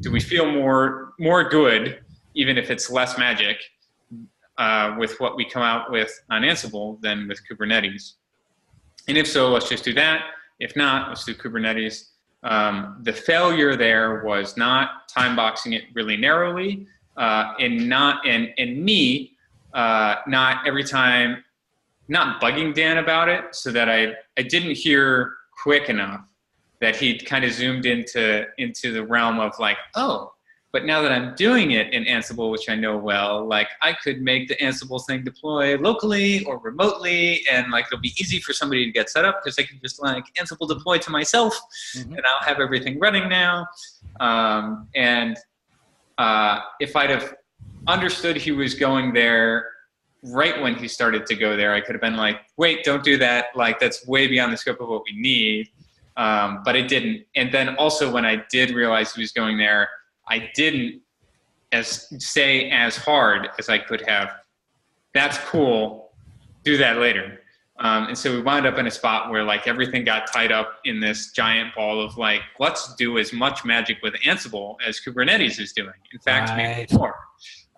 S1: do we feel more good, even if it's less magic, with what we come out with on Ansible than with Kubernetes? And if so, let's just do that. If not, let's do Kubernetes. The failure there was not time boxing it really narrowly, and not every time, not bugging Dan about it, so that I didn't hear quick enough that he'd kind of zoomed into the realm of like, oh, but now that I'm doing it in Ansible, which I know well, like I could make the Ansible thing deploy locally or remotely, and like it'll be easy for somebody to get set up because I can just like Ansible deploy to myself, and I'll have everything running now. If I'd have understood he was going there right when he started to go there, I could have been like, wait, don't do that. Like that's way beyond the scope of what we need. But it didn't. And then also when I did realize he was going there, I didn't say as hard as I could have. That's cool. Do that later. And so we wound up in a spot where like everything got tied up in this giant ball of like, let's do as much magic with Ansible as Kubernetes is doing. In fact, maybe more.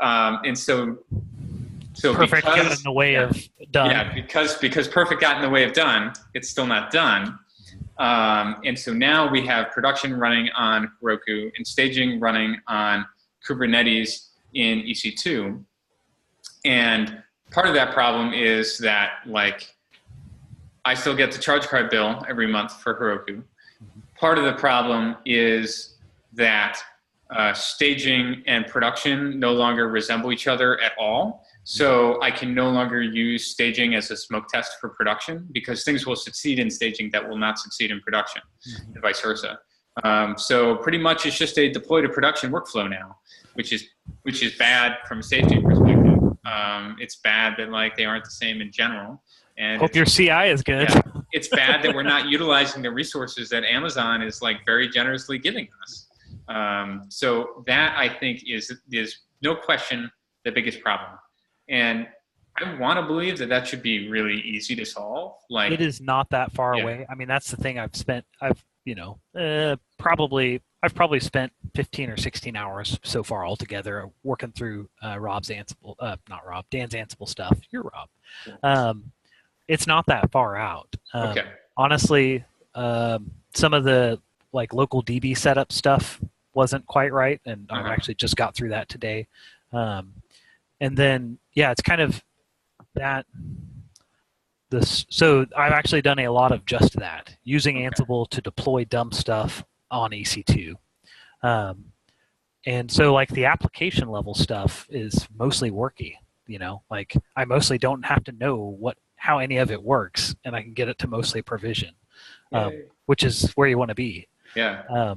S1: And so
S2: perfect got in the way of done.
S1: Yeah, because perfect got in the way of done, it's still not done. And so now we have production running on Heroku and staging running on Kubernetes in EC2. And part of that problem is that like I still get the charge card bill every month for Heroku. Part of the problem is that staging and production no longer resemble each other at all. So I can no longer use staging as a smoke test for production because things will succeed in staging that will not succeed in production, and vice versa. So pretty much it's just a deploy to production workflow now, which is bad from a staging perspective. It's bad that like they aren't the same in general. And
S2: hope your CI is good.
S1: Yeah, it's bad that we're not utilizing the resources that Amazon is like very generously giving us. So that I think is no question the biggest problem. And I want to believe that should be really easy to solve. Like
S2: it is not that far away. I mean, that's the thing. I've probably spent 15 or 16 hours so far altogether working through Dan's Ansible stuff. You're Rob. It's not that far out.
S1: Okay.
S2: Honestly, some of the like local DB setup stuff wasn't quite right, and I actually just got through that today. And then, it's kind of that. So I've actually done a lot of just that, using Ansible to deploy dumb stuff on EC2. And so like the application level stuff is mostly worky, like I mostly don't have to know how any of it works, and I can get it to mostly provision, which is where you want to be.
S1: Yeah.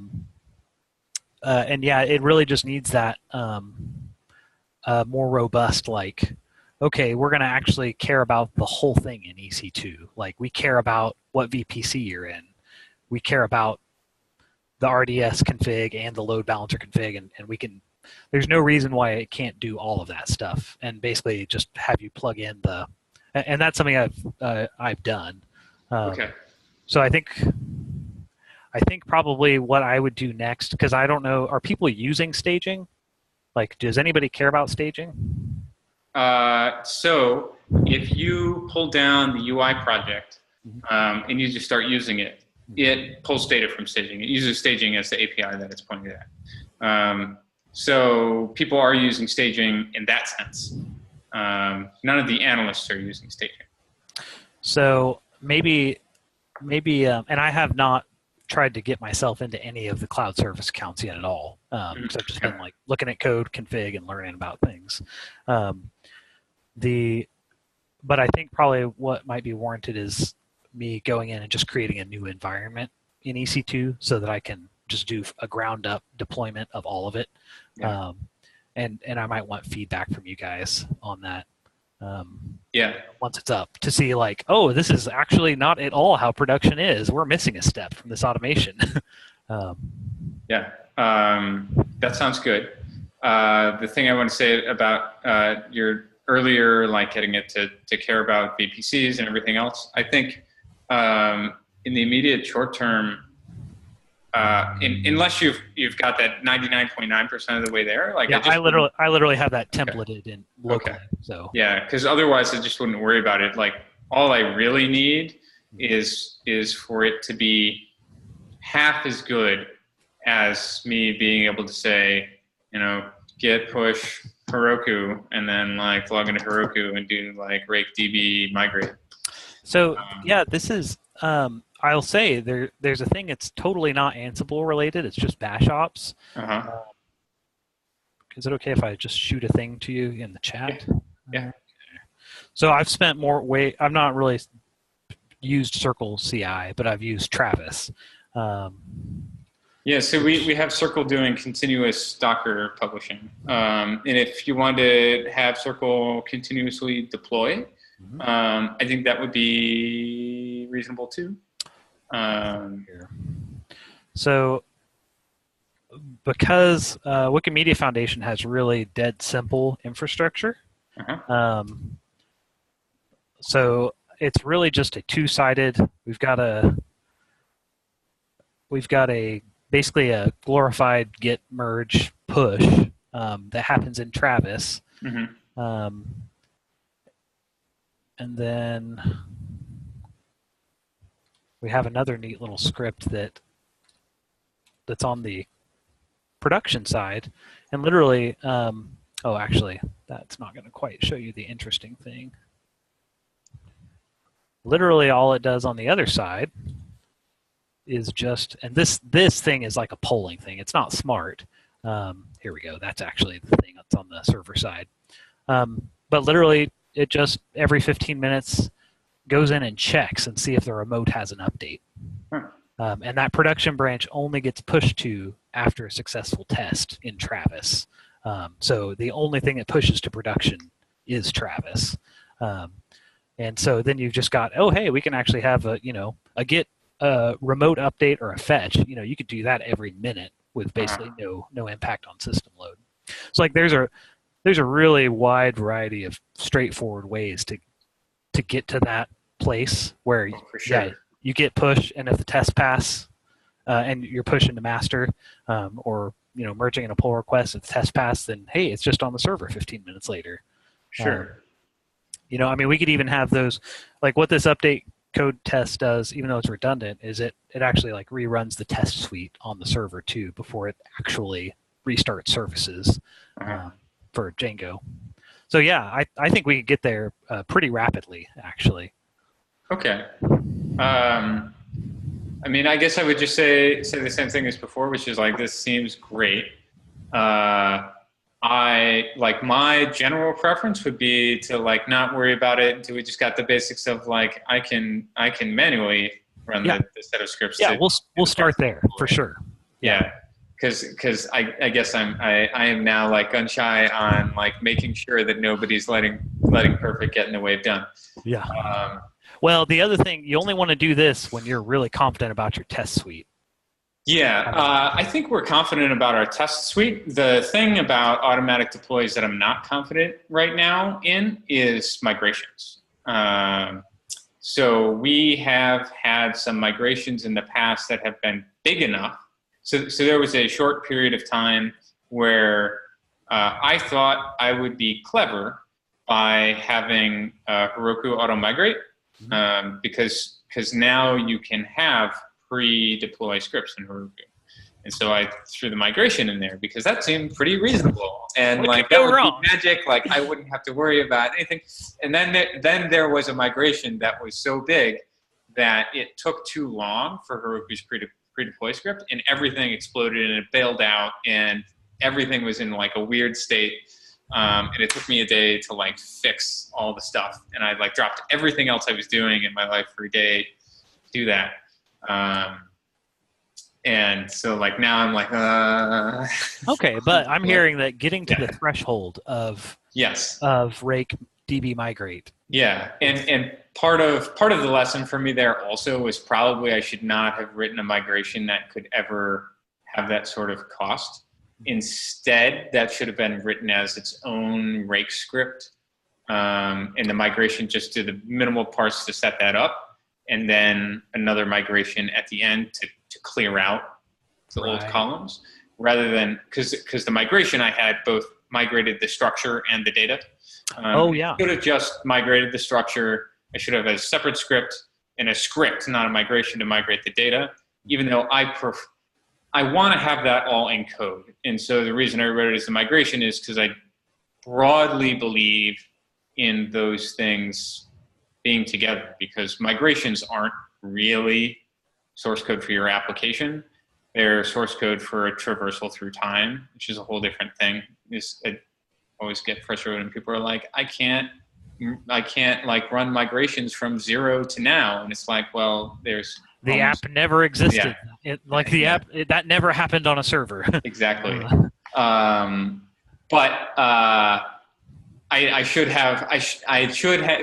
S2: And it really just needs that more robust, like, okay, we're going to actually care about the whole thing in EC2. Like we care about what VPC you're in. We care about the RDS config and the load balancer config, and we can, there's no reason why it can't do all of that stuff, and basically just have you plug in and that's something I've done.
S1: Okay.
S2: So I think probably what I would do next, because I don't know, are people using staging? Like, does anybody care about staging?
S1: So if you pull down the UI project and you just start using it, it pulls data from staging. It uses staging as the API that it's pointing at. So people are using staging in that sense. None of the analysts are using staging.
S2: So maybe, and I have not tried to get myself into any of the cloud service accounts yet at all. Because I've just been like looking at code, config, and learning about things. But I think probably what might be warranted is me going in and just creating a new environment in EC2 so that I can just do a ground up deployment of all of it. Yeah. And I might want feedback from you guys on that. Once it's up to see like, oh, this is actually not at all how production is. We're missing a step from this automation.
S1: That sounds good. The thing I want to say about your earlier, like getting it to care about VPCs and everything else, I think in the immediate short term, unless you've got that 99.9% of the way there, like
S2: I literally have that templated in locally. Okay. So
S1: because otherwise I just wouldn't worry about it. Like all I really need is for it to be half as good as me being able to say, git push Heroku and then like log into Heroku and do like rake db migrate.
S2: So this is. I'll say there's a thing that's totally not Ansible related. It's just bash ops. Is it okay if I just shoot a thing to you in the chat?
S1: Yeah.
S2: So I've spent I've not really used Circle CI, but I've used Travis.
S1: So we have Circle doing continuous Docker publishing. And if you want to have Circle continuously deploy, I think that would be reasonable too.
S2: So because Wikimedia Foundation has really dead simple infrastructure, so it's really just a two-sided. We've got basically a glorified git merge push that happens in Travis, and then we have another neat little script that's on the production side, and literally, actually, that's not going to quite show you the interesting thing. Literally, all it does on the other side is just, and this thing is like a polling thing. It's not smart. Here we go. That's actually the thing that's on the server side. But literally, it just every 15 minutes goes in and checks and see if the remote has an update. And that production branch only gets pushed to after a successful test in Travis. So the only thing that pushes to production is Travis. And so then you've just got, oh, hey, we can actually have a git remote update or a fetch. You could do that every minute with basically no impact on system load. So like there's a really wide variety of straightforward ways to get to that place where you get push, and if the test pass and you're pushing to master or merging in a pull request, if the test pass, then hey, it's just on the server 15 minutes later.
S1: Sure.
S2: We could even have those, like what this update code test does, even though it's redundant, is it actually like reruns the test suite on the server too before it actually restarts services for Django. So yeah, I think we could get there pretty rapidly, actually.
S1: Okay. I guess I would just say the same thing as before, which is like, this seems great. My general preference would be to like not worry about it until we just got the basics of like, I can manually run the set of scripts.
S2: Yeah, we'll start there for sure.
S1: Yeah. Because I guess I am now like gun shy on like making sure that nobody's letting perfect get in the way of done.
S2: Yeah. Well, the other thing, you only want to do this when you're really confident about your test suite.
S1: Yeah, I think we're confident about our test suite. The thing about automatic deploys that I'm not confident right now in is migrations. So we have had some migrations in the past that have been big enough. So there was a short period of time where I thought I would be clever by having Heroku auto migrate, because now you can have pre-deploy scripts in Heroku. And so I threw the migration in there because that seemed pretty reasonable. And like that would be magic. Like I wouldn't have to worry about anything. And then there was a migration that was so big that it took too long for Heroku's pre-deploy script, and everything exploded and it bailed out, and everything was in like a weird state. And it took me a day to like fix all the stuff, and I like dropped everything else I was doing in my life for a day to do that. And so like now I'm like,
S2: Okay, but I'm hearing that getting to the threshold of rake DB migrate.
S1: Yeah, and part of the lesson for me there also was probably I should not have written a migration that could ever have that sort of cost. Instead, that should have been written as its own rake script, and the migration just did the minimal parts to set that up, and then another migration at the end to clear out the old columns, rather than because the migration I had both migrated the structure and the data. I should have just migrated the structure. I should have a separate script and a script, not a migration to migrate the data, even though I want to have that all in code. And so the reason I wrote it as a migration is because I broadly believe in those things being together, because migrations aren't really source code for your application. They're source code for a traversal through time, which is a whole different thing. I always get frustrated when people are like, I can't like run migrations from 0 to now. And it's like, well, there's
S2: the app never existed. Yeah. That never happened on a server.
S1: Exactly. But I should have,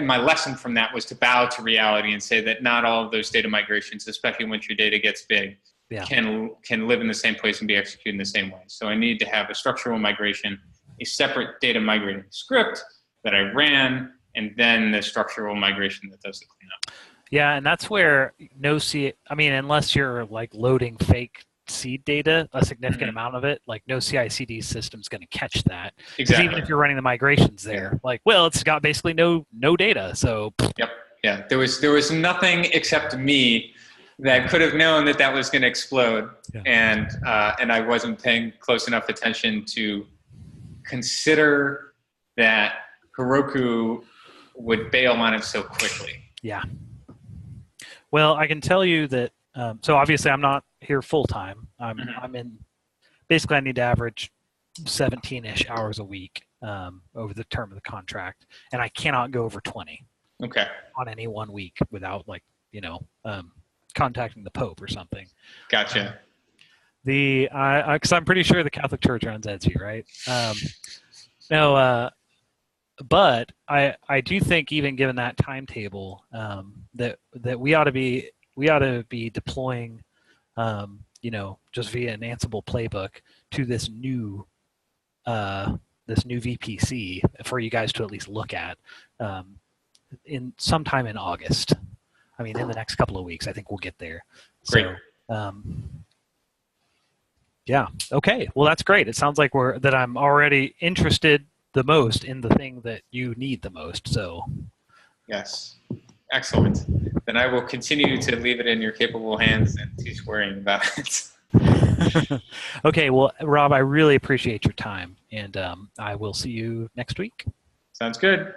S1: my lesson from that was to bow to reality and say that not all of those data migrations, especially once your data gets big, can live in the same place and be executed in the same way. So I need to have a structural migration, a separate data migrating script that I ran, and then the structural migration that does the cleanup.
S2: Yeah, and that's where unless you're like loading fake seed data, a significant amount of it, like no CI/CD system is going to catch that.
S1: Exactly.
S2: Even if you're running the migrations there, like, well, it's got basically no data. So.
S1: Yep. Yeah. There was nothing except me that could have known that was going to explode, and I wasn't paying close enough attention to consider that Heroku would bail on it so quickly.
S2: Yeah. Well, I can tell you that. So obviously, I'm not here full time. I'm in. Basically, I need to average 17-ish hours a week over the term of the contract, and I cannot go over 20.
S1: Okay.
S2: On any 1 week without contacting the Pope or something.
S1: Gotcha.
S2: Because I'm pretty sure the Catholic Church runs Etsy, right? But I do think even given that timetable, that we ought to be deploying, just via an Ansible playbook to this new VPC for you guys to at least look at in sometime in August. I mean, in the next couple of weeks, I think we'll get there.
S1: Great.
S2: So, yeah. Okay. Well, that's great. It sounds like I'm already interested the most in the thing that you need the most. So.
S1: Yes. Excellent. Then I will continue to leave it in your capable hands and cease worrying about it.
S2: Okay. Well, Rob, I really appreciate your time, and I will see you next week.
S1: Sounds good.